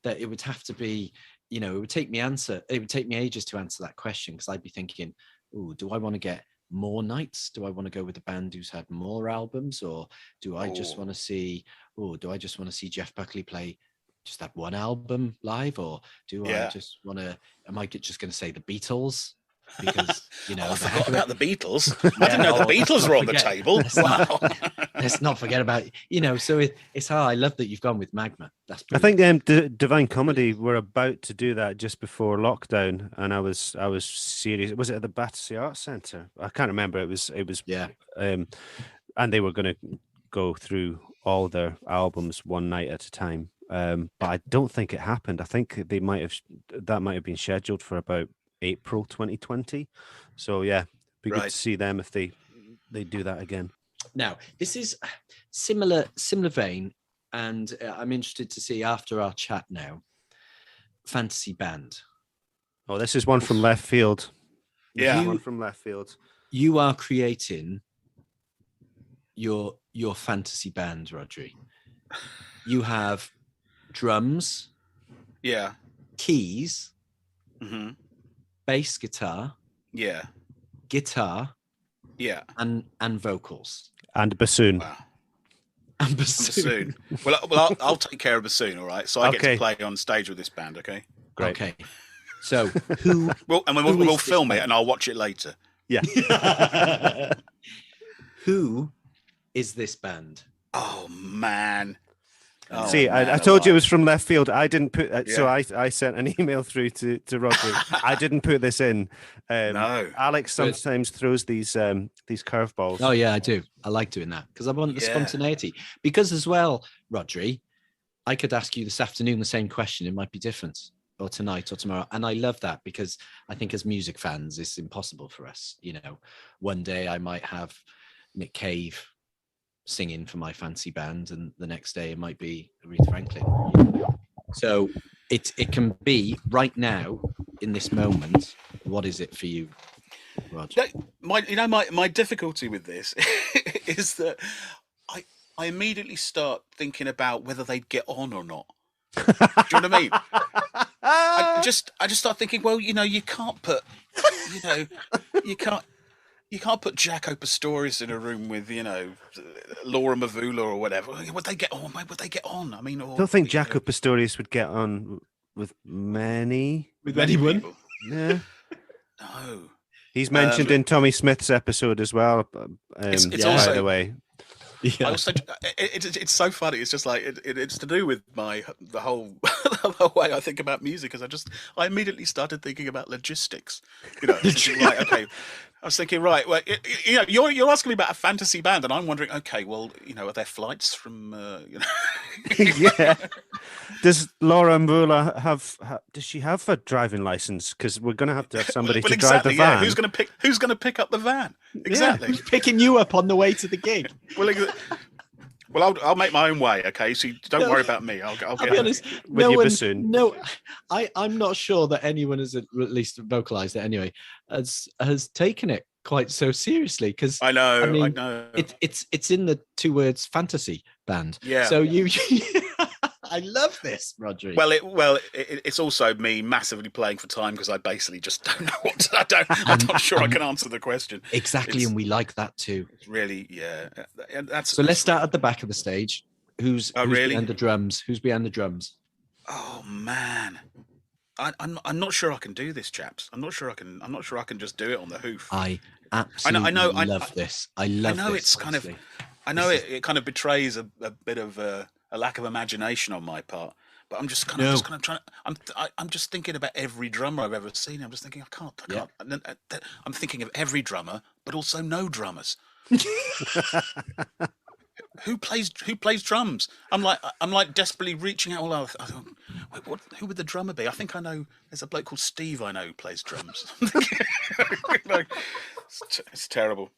that it would have to be. It would take me ages to answer that question, because I'd be thinking, oh, do I want to get more nights? Do I want to go with a band who's had more albums, or do I just want to see? Do I just want to see Jeff Buckley play just that one album live, or do I just want to? Am I just going to say the Beatles? Because I forgot about the Beatles. I didn't know the Beatles were on the table. Wow. Let's not forget about So it's hard. I love that you've gone with Magma. That's brilliant. I think Divine Comedy were about to do that just before lockdown, and I was serious. Was it at the Battersea Arts Centre? I can't remember. It was and they were going to go through all their albums one night at a time. But I don't think it happened. I think that might have been scheduled for about April 2020. So yeah, be good to see them if they do that again. Now, this is similar vein, and I'm interested to see after our chat now. Fantasy band. Oh, this is one from left field. Yeah, one from left field. You are creating your fantasy band, Rodri. You have drums. Yeah. Keys. Mm-hmm. Bass guitar, guitar, and vocals, and bassoon. Wow. And bassoon. Well, I'll take care of bassoon. All right, so I get to play on stage with this band. Okay, great. Okay, so who? We'll film it and I'll watch it later. Yeah. Who is this band? Oh man. See, I told you it was from left field. I didn't put so I sent an email through to Rodri. I didn't put this in. No, Alex sometimes throws these curveballs. Oh yeah, I do. I like doing that because I want the spontaneity. Because as well, Rodri, I could ask you this afternoon the same question. It might be different, or tonight or tomorrow. And I love that because I think as music fans, it's impossible for us. One day I might have Nick Cave singing for my fancy band, and the next day it might be Aretha Franklin. So it can be right now in this moment. What is it for you, Roger? My difficulty with this is that I immediately start thinking about whether they'd get on or not. Do you know what I mean? I just start thinking, well, you can't put, you can't put Jaco Pastorius in a room with, Laura Mavula or whatever. Would they get on? Would they get on? I mean, I don't think Jaco Pastorius would get on with many. With anyone? Yeah. No. He's mentioned in Tommy Smith's episode as well. It's also, by the way. Yeah. It's so funny. It's just like it's to do with the whole way I think about music. Because I immediately started thinking about logistics. Right, okay. I was thinking, right, well, you're asking me about a fantasy band, and I'm wondering, okay, well, are there flights from, Yeah. Does Laura Mbula does she have a driving license? Because we're going to have somebody to drive the van. Yeah. Who's going to pick up the van? Exactly. Yeah. Who's picking you up on the way to the gig? Well, Well, I'll make my own way. Okay, so don't worry about me. I'll be honest. With your bassoon. No, I'm not sure that anyone has at least vocalized it anyway. Has taken it quite so seriously, because I know. I know it's in the 2 words fantasy band. Yeah. So you. I love this, Rodri. Well, it's also me massively playing for time, because I basically just don't know what to, I'm not sure I can answer the question. Exactly, and we like that too. Really, yeah. So let's start at the back of the stage. Who's really? behind the drums? Who's behind the drums? Oh man, I'm not sure I can do this, chaps. I'm not sure I can just do it on the hoof. I absolutely love this. I love. I know this, it's honestly. kind of. I know it kind of betrays a bit of a lack of imagination on my part, but I'm just kind of trying. I'm just thinking about every drummer I've ever seen. I'm just thinking I can't. Yeah. I'm thinking of every drummer, but also no drummers. Who plays drums? I'm like desperately reaching out. Who would the drummer be? I think I know. There's a bloke called Steve I know who plays drums. It's terrible.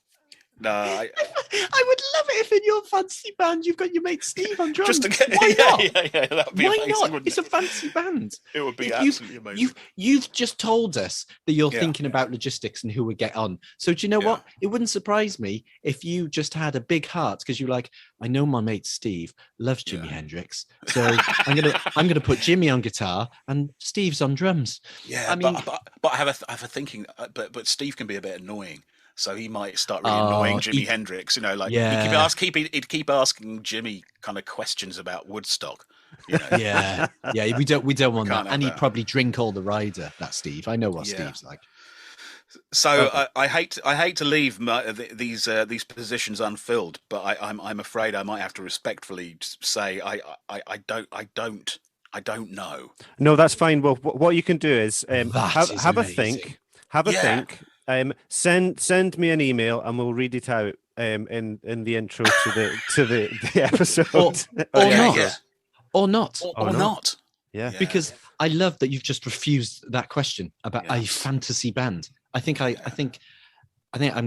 No, I would love it if in your fancy band you've got your mate Steve on drums. Just to get, Why not? Yeah, that'd be Why amazing, not? It's a fancy band. It would be absolutely amazing. You've just told us that you're thinking about logistics and who would get on. So do you know what? It wouldn't surprise me if you just had a big heart, because you're like, I know my mate Steve loves Jimi Hendrix, so I'm gonna put Jimmy on guitar and Steve's on drums. Yeah, I mean, but I have a thinking. But Steve can be a bit annoying. So he might start really annoying Jimi Hendrix, like he'd keep asking Jimmy kind of questions about Woodstock. Yeah, we don't want that, and he'd that. probably drink all the rider. That Steve, I know what Steve's like. So I hate to leave these positions unfilled, but I'm afraid I might have to respectfully say I don't know. No, that's fine. Well, what you can do is have a think. Send me an email and we'll read it out in the intro to the episode. Or not. Yeah. Because I love that you've just refused that question about a fantasy band. I think I'm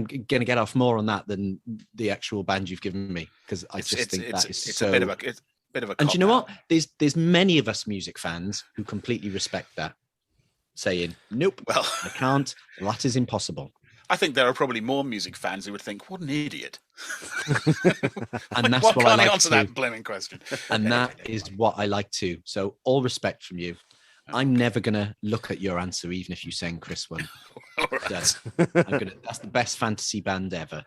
going to get off more on that than the actual band you've given me, because I just think that is so. A bit of a. And do you know what? There's many of us music fans who completely respect that, saying, nope, well, I can't. That is impossible. I think there are probably more music fans who would think, what an idiot. And that's why what can't I like answer to. That blaming question. And that is what I like to. So all respect from you. I'm never gonna look at your answer, even if you sang Chris one. Right. That's the best fantasy band ever.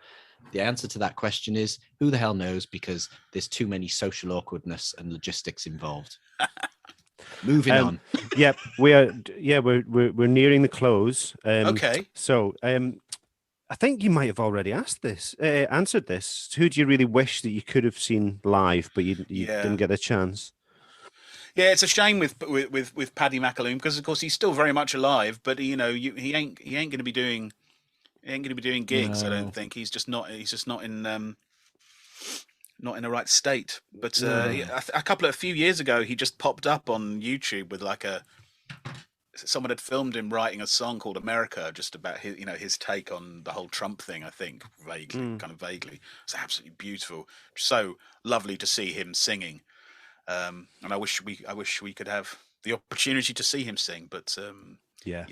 The answer to that question is who the hell knows, because there's too many social awkwardness and logistics involved. Moving on. Yep, we're nearing the close. Okay. So I think you might have already answered this. Who do you really wish that you could have seen live, but you didn't get a chance? Yeah, it's a shame with Paddy McAloon, because of course he's still very much alive, but he ain't going to be doing gigs. No. I don't think he's just not in the right state. But a few years ago, he just popped up on YouTube with someone had filmed him writing a song called America, just about his take on the whole Trump thing. I think vaguely. It's absolutely beautiful. So lovely to see him singing. And I wish we could have the opportunity to see him sing, but yeah.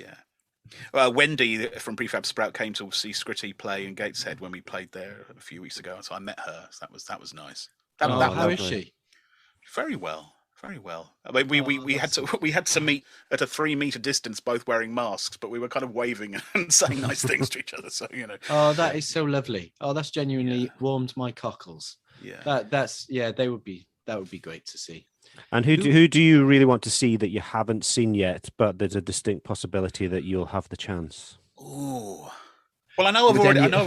Wendy from Prefab Sprout came to see Scritti play in Gateshead when we played there a few weeks ago, so I met her. So that was nice. How is she? Very well. I mean, we had to meet at a 3-meter distance, both wearing masks, but we were kind of waving and saying nice things to each other. So Oh, that is so lovely. Oh, that's genuinely warmed my cockles. Yeah. That would be great to see. And who do you really want to see that you haven't seen yet, but there's a distinct possibility that you'll have the chance? Ooh. Well, I know I've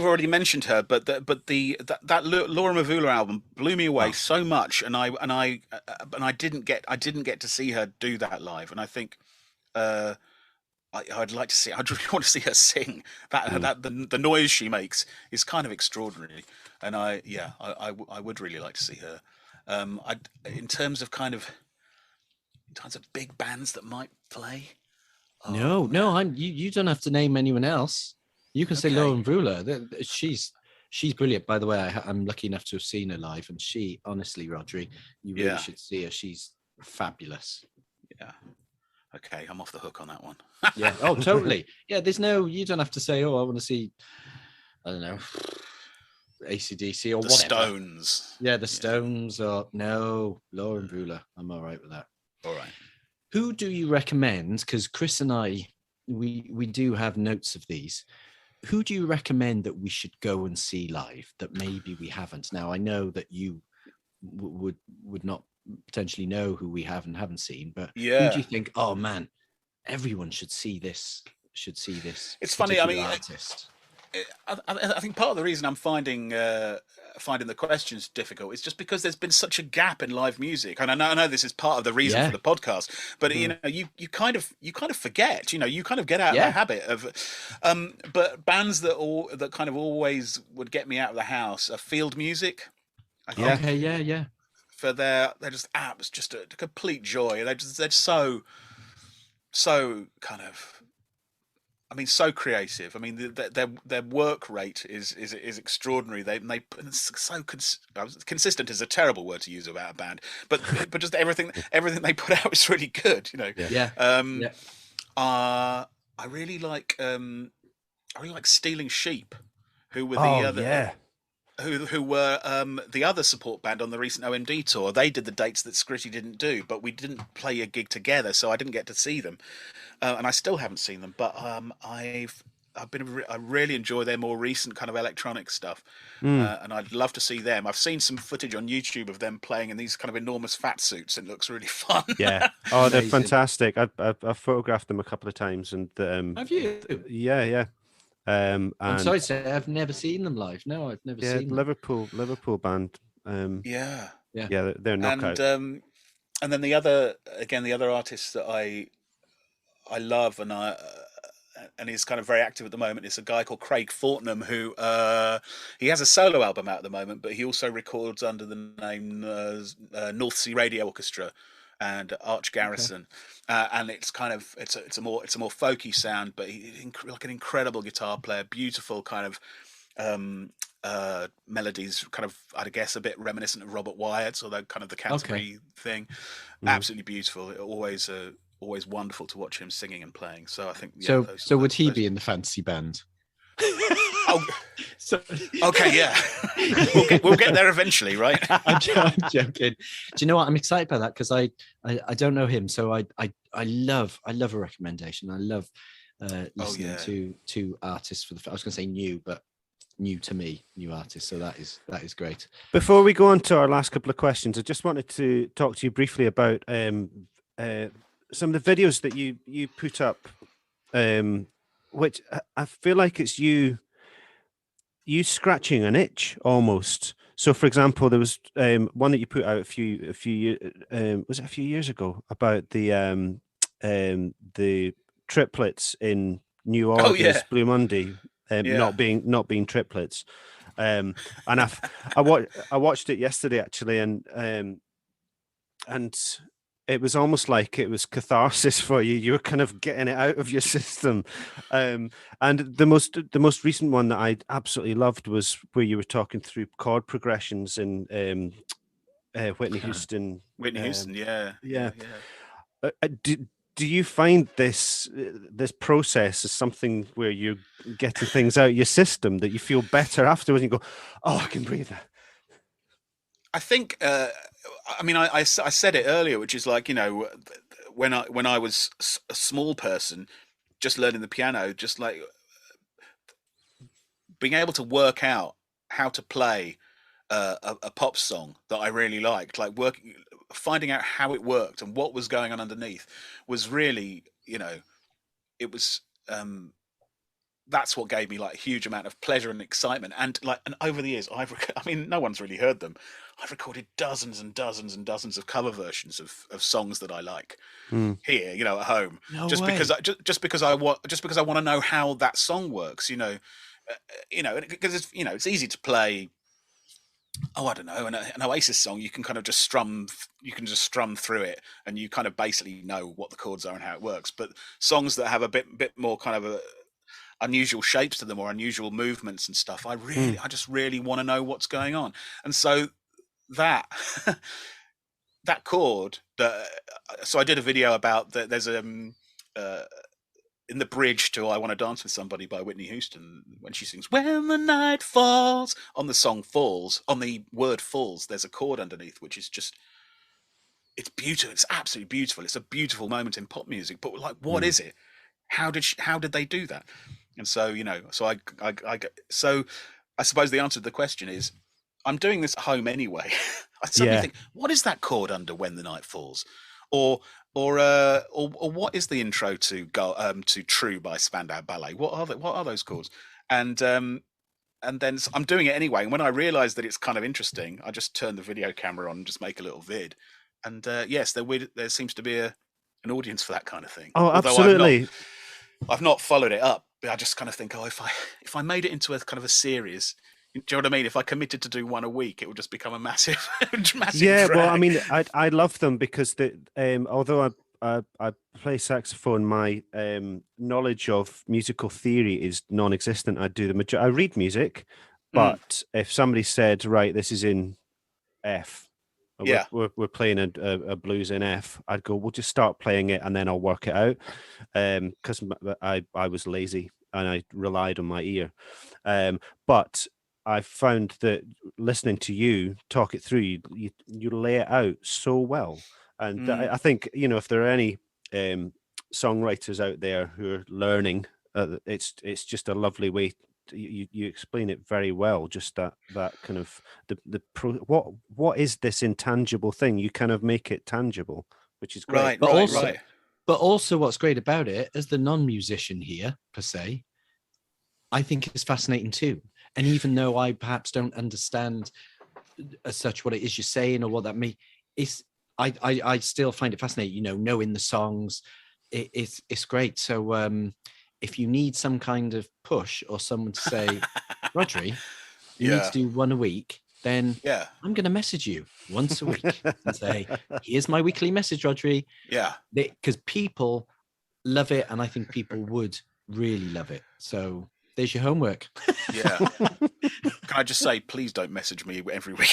already mentioned her, but that Laura Mvula album blew me away so much, and I didn't get to see her do that live, and I think I'd really want to see her sing. The noise she makes is kind of extraordinary, and I would really like to see her. In terms of big bands that might play. You don't have to name anyone else. You can say Lauren Vula. She's brilliant, by the way. I'm lucky enough to have seen her live, and she, honestly, Rodri, you really should see her. She's fabulous. Yeah. Okay, I'm off the hook on that one. Yeah. Oh, totally. Yeah. You don't have to say, oh, I want to see, I don't know, AC/DC or the whatever. Stones. Yeah, the Stones, or no, Lauren Bueller. I'm all right with that. All right. Who do you recommend? Because Chris and I, we do have notes of these. Who do you recommend that we should go and see live that maybe we haven't? Now, I know that you would not potentially know who we haven't seen, but who do you think, oh man, everyone should see this? It's funny. I mean, artist. I think part of the reason I'm finding the questions difficult is just because there's been such a gap in live music, and I know this is part of the reason for the podcast. But you kind of forget. You kind of get out of the habit of. But bands that kind of always would get me out of the house are Field Music. I think. Okay, yeah. For they're just it's just a complete joy. They're so kind of. I mean, so creative. I mean, their work rate is extraordinary. They consistent is a terrible word to use about a band, but just everything they put out is really good. I really like Stealing Sheep, who were who were the other support band on the recent OMD tour. They did the dates that Scritti didn't do, but we didn't play a gig together, so I didn't get to see them. And I still haven't seen them, but I really enjoy their more recent kind of electronic stuff, and I'd love to see them. I've seen some footage on YouTube of them playing in these kind of enormous fat suits, and it looks really fun. Yeah, oh, they're fantastic. I've photographed them a couple of times, and have you? Yeah. I'm sorry to say I've never seen them live. No, I've never seen them. Liverpool band. Yeah, they're knockout. And then the other artist that I love and he's kind of very active at the moment is a guy called Craig Fortnum, who he has a solo album out at the moment, but he also records under the name North Sea Radio Orchestra and Arch Garrison, and it's kind of it's a more folky sound, but he's like an incredible guitar player, beautiful kind of melodies, kind of I'd guess a bit reminiscent of Robert Wyatt's, although kind of the Canterbury thing. Absolutely beautiful. Always wonderful to watch him singing and playing. So I think so would he be in the fantasy band? Okay, yeah. we'll get there eventually, right? I'm joking. Do you know what? I'm excited by that because I don't know him, so I love a recommendation. I love listening to artists I was going to say new, but new to me, new artists. So that is great. Before we go on to our last couple of questions, I just wanted to talk to you briefly about some of the videos that you put up, which I feel like it's you scratching an itch almost. So, for example, there was one that you put out a few was it a few years ago about the triplets in New August, Blue Monday, not being triplets. And I watched it yesterday actually, and it was almost like it was catharsis for you. You were kind of getting it out of your system. And the most recent one that I absolutely loved was where you were talking through chord progressions in Whitney Houston. Whitney Houston, yeah. Do you find this process as something where you're getting things out of your system that you feel better afterwards and you go, oh, I can breathe that? I think, I mean, I said it earlier, which is like, when I was a small person, just learning the piano, just like being able to work out how to play a pop song that I really liked, like finding out how it worked and what was going on underneath was really, it was, that's what gave me like a huge amount of pleasure and excitement. And over the years, no one's really heard them. I've recorded dozens and dozens and dozens of cover versions of songs that I like here, at home. No just way. because I want to know how that song works, because it's easy to play. Oh, I don't know, an Oasis song, you can kind of just strum through it, and you kind of basically know what the chords are and how it works. But songs that have a bit more kind of unusual shapes to them or unusual movements and stuff. I just really want to know what's going on. And so that that chord, so I did a video about that. There's in the bridge to "I Want to Dance with Somebody" by Whitney Houston, when she sings "When the Night Falls," on the song "Falls," on the word "falls," there's a chord underneath, which is just, it's beautiful. It's absolutely beautiful. It's a beautiful moment in pop music. But like, what is it? How did they do that? And so, you know, so I suppose the answer to the question is, I'm doing this at home anyway. I suddenly think, what is that chord under "When the Night Falls," or what is the intro to "True" by Spandau Ballet? What are those chords? And then I'm doing it anyway. And when I realise that it's kind of interesting, I just turn the video camera on and just make a little vid. And yes, there seems to be an audience for that kind of thing. Oh, although absolutely. I've not followed it up, but I just kind of think, if I made it into a kind of a series, do you know what I mean? If I committed to do one a week, it would just become a massive, yeah. drag. Well, I mean, I love them because although I play saxophone, my knowledge of musical theory is non-existent. I read music, but if somebody said, right, this is in F, we're playing a blues in F, I'd go, we'll just start playing it and then I'll work it out, because I was lazy and I relied on my ear, but I found that listening to you talk it through, you lay it out so well. And I think, you know, if there are any songwriters out there who are learning, it's just a lovely way. You explain it very well. Just that kind of what is this intangible thing? You kind of make it tangible, which is great. Right. But also, what's great about it, as the non-musician here per se, I think it's fascinating too. And even though I perhaps don't understand as such what it is you're saying or what that means, I still find it fascinating. You know, knowing the songs, it's great. So if you need some kind of push or someone to say, Rodri, you need to do one a week, then I'm going to message you once a week and say, here's my weekly message, Rodri. Yeah. Because people love it, and I think people would really love it. So there's your homework. Yeah. Can I just say, please don't message me every week.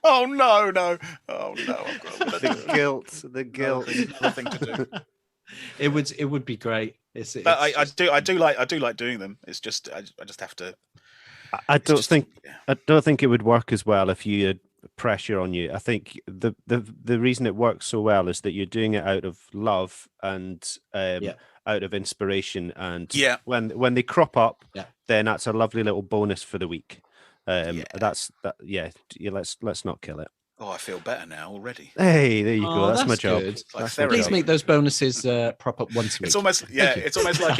Oh no. Oh no. The guilt. Nothing to do. It would be great. I do like doing them. It's just I just have to. I don't think it would work as well if you had pressure on you. I think the reason it works so well is that you're doing it out of love and out of inspiration, and when they crop up, then that's a lovely little bonus for the week. Let's not kill it. Oh, I feel better now already. Hey, there you go. That's my job. Please make those bonuses prop up once a week. It's almost like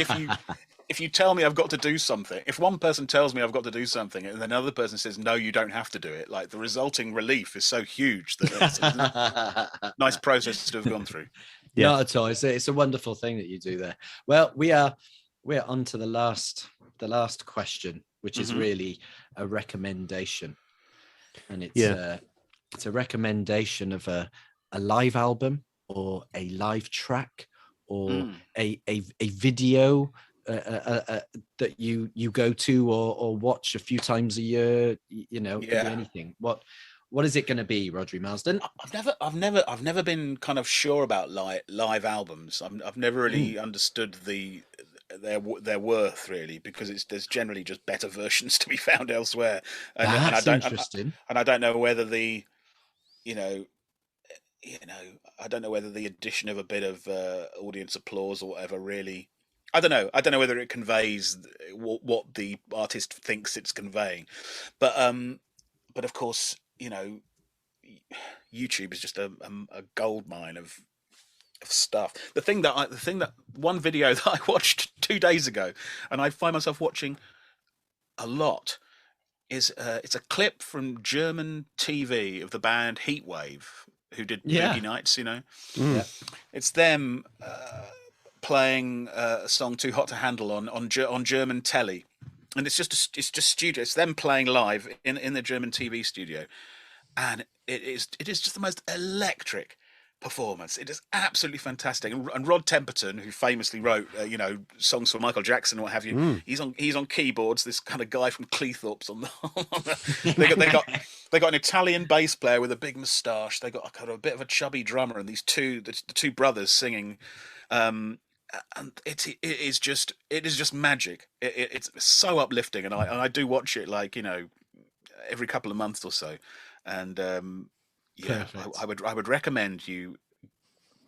if you tell me I've got to do something, if one person tells me I've got to do something and then another person says, no, you don't have to do it, like the resulting relief is so huge that it's a nice process to have gone through. Yeah. Not at all. It's a wonderful thing that you do there. Well, we're on to the last question, which is really a recommendation. And it's a recommendation of a live album or a live track or a video that you go to or watch a few times a year. You know, anything. What is it going to be, Rodri Marsden? I've never been kind of sure about live albums. I've never really understood their worth, really, because there's generally just better versions to be found elsewhere. That's interesting. And I don't know whether I don't know whether the addition of a bit of audience applause or whatever really. I don't know whether it conveys what the artist thinks it's conveying, but of course, you know, YouTube is just a gold mine of stuff. The thing that one video that I watched 2 days ago, and I find myself watching a lot, is it's a clip from German TV of the band Heatwave, who did Boogie Nights. You know, it's them playing a song "Too Hot to Handle" on German telly, and it's just studio. It's them playing live in the German TV studio, and it is just the most electric performance. It is absolutely fantastic. And Rod Temperton, who famously wrote, songs for Michael Jackson and what have you, he's on keyboards. This kind of guy from Cleethorpes on the. They got an Italian bass player with a big moustache. They got a kind of a bit of a chubby drummer, and the two brothers singing. And it is just magic. It's so uplifting, and I do watch it every couple of months or so, and I would recommend you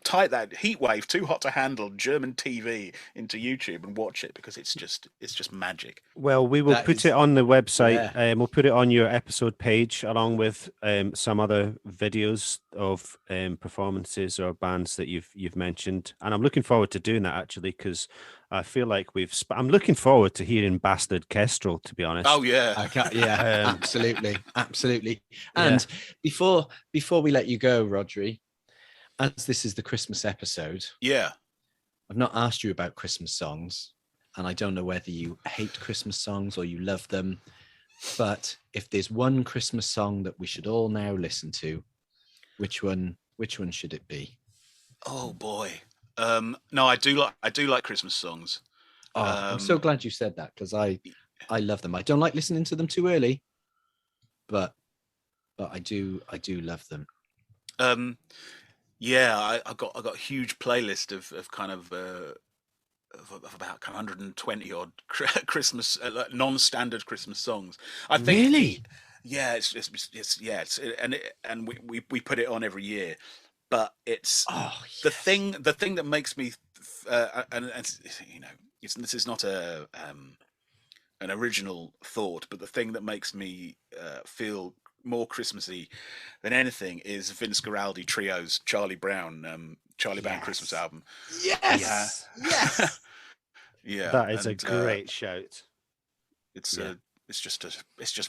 type that Heatwave Too Hot to Handle German TV into YouTube and watch it, because it's just magic. Well, we will put it on the website. We'll put it on your episode page along with some other videos of performances or bands that you've mentioned, and I'm looking forward to doing that actually, because I feel like I'm looking forward to hearing Bastard Kestrel, to be honest. Oh yeah, absolutely. And before we let you go, Rodri, as this is the Christmas episode, I've not asked you about Christmas songs, and I don't know whether you hate Christmas songs or you love them, but if there's one Christmas song that we should all now listen to, which one should it be? Oh boy. No, I do like Christmas songs. I'm so glad you said that, because I love them. I don't like listening to them too early, but I do love them. I got a huge playlist of about 120 odd Christmas non-standard Christmas songs. I think really, and we put it on every year. But it's the thing that makes me, this is not an original thought, but the thing that makes me feel more Christmassy than anything is Vince Guaraldi Trio's Charlie Brown Christmas album. Yes. That is a great shout. It's just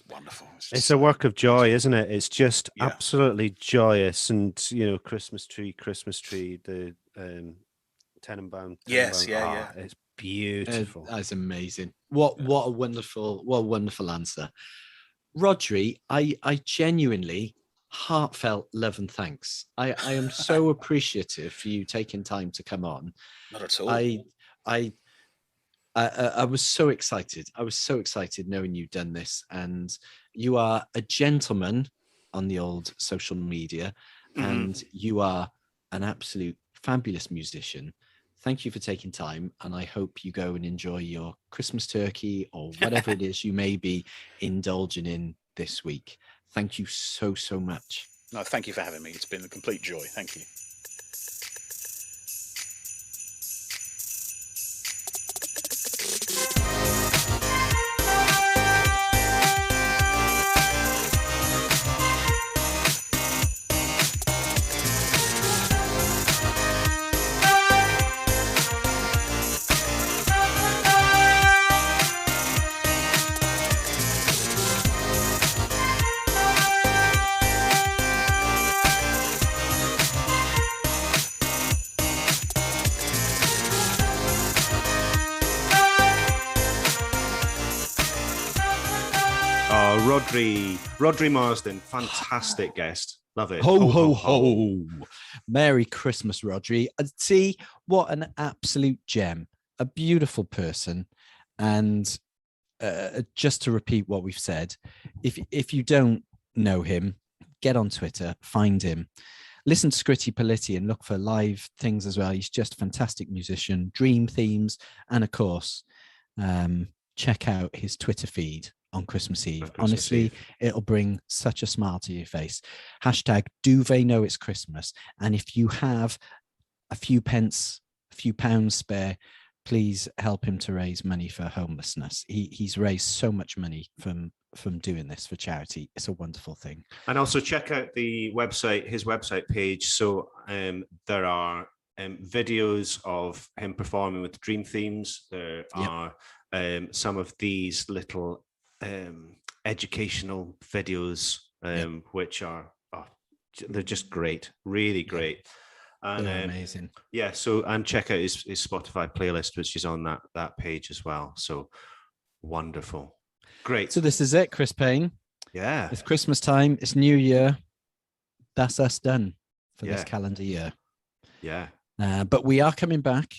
wonderful. It's a work of joy, isn't it? It's just absolutely joyous, and Christmas tree, the Tenenbaum. Yes, it's beautiful. That's amazing. What a wonderful answer, Rodri. I genuinely heartfelt love and thanks. I am so appreciative for you taking time to come on. Not at all. I was so excited. Knowing you'd done this, and you are a gentleman on the old social media, and you are an absolute fabulous musician. Thank you for taking time, and I hope you go and enjoy your Christmas turkey or whatever it is you may be indulging in this week. Thank you so much. No, thank you for having me. It's been a complete joy. Thank you. Rodri Marsden, fantastic guest. Love it. Ho, ho, ho. Merry Christmas, Rodri. See, what an absolute gem. A beautiful person. And just to repeat what we've said, if you don't know him, get on Twitter, find him. Listen to Scritti Politti and look for live things as well. He's just a fantastic musician, dream themes. And of course, check out his Twitter feed on Christmas Eve. Honestly, it'll bring such a smile to your face. # do they know it's Christmas? And if you have a few pounds spare, please help him to raise money for homelessness. He's raised so much money from doing this for charity. It's a wonderful thing. And also check out his website page. So there are videos of him performing with Dream Themes. There are some of these little educational videos, which are they're just great, really great. And amazing. And check out his Spotify playlist, which is on that page as well. So wonderful. Great. So this is it, Chris Payne. Yeah. It's Christmas time. It's New Year. That's us done. for this calendar year. Yeah. But we are coming back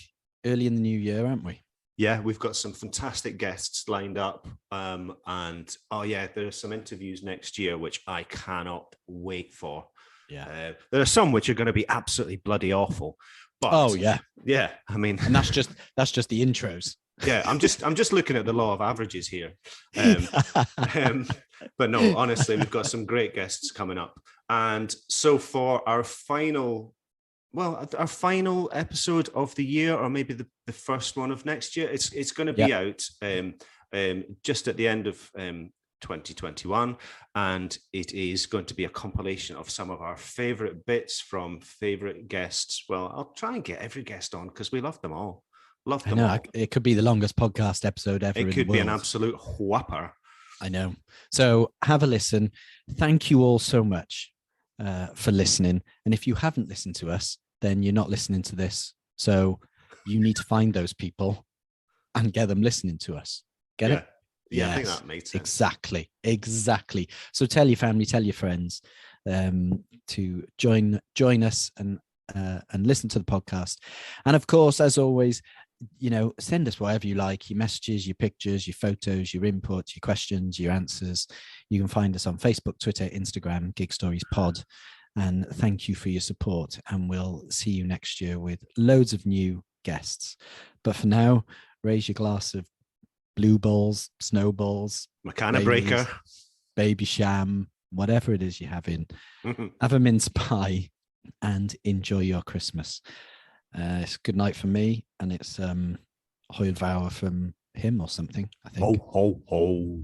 early in the new year, aren't we? Yeah, we've got some fantastic guests lined up. And there are some interviews next year, which I cannot wait for. Yeah. There are some which are going to be absolutely bloody awful. But yeah. I mean, and that's just the intros. Yeah, I'm just looking at the law of averages here. But no, honestly, we've got some great guests coming up. And so for our final episode of the year, or maybe the first one of next year, it's going to be out just at the end of 2021, and it is going to be a compilation of some of our favorite bits from favorite guests. Well, I'll try and get every guest on because we love them all. I know. It could be the longest podcast episode ever. It could be an absolute whopper. I know. So have a listen. Thank you all so much for listening. And if you haven't listened to us, then you're not listening to this. So you need to find those people and get them listening to us. Get it? Yeah, yes, I think that makes sense. Exactly. So tell your family, tell your friends to join us and listen to the podcast. And of course, as always, send us whatever you like, your messages, your pictures, your photos, your input, your questions, your answers. You can find us on Facebook, Twitter, Instagram, Gig Stories Pod. And thank you for your support. And we'll see you next year with loads of new guests. But for now, raise your glass of blue balls, snowballs, Macana breaker, baby sham, whatever it is you're having. Have a mince pie and enjoy your Christmas. It's good night from me, and it's Hwyl Fawr from him or something, I think. Ho, ho, ho.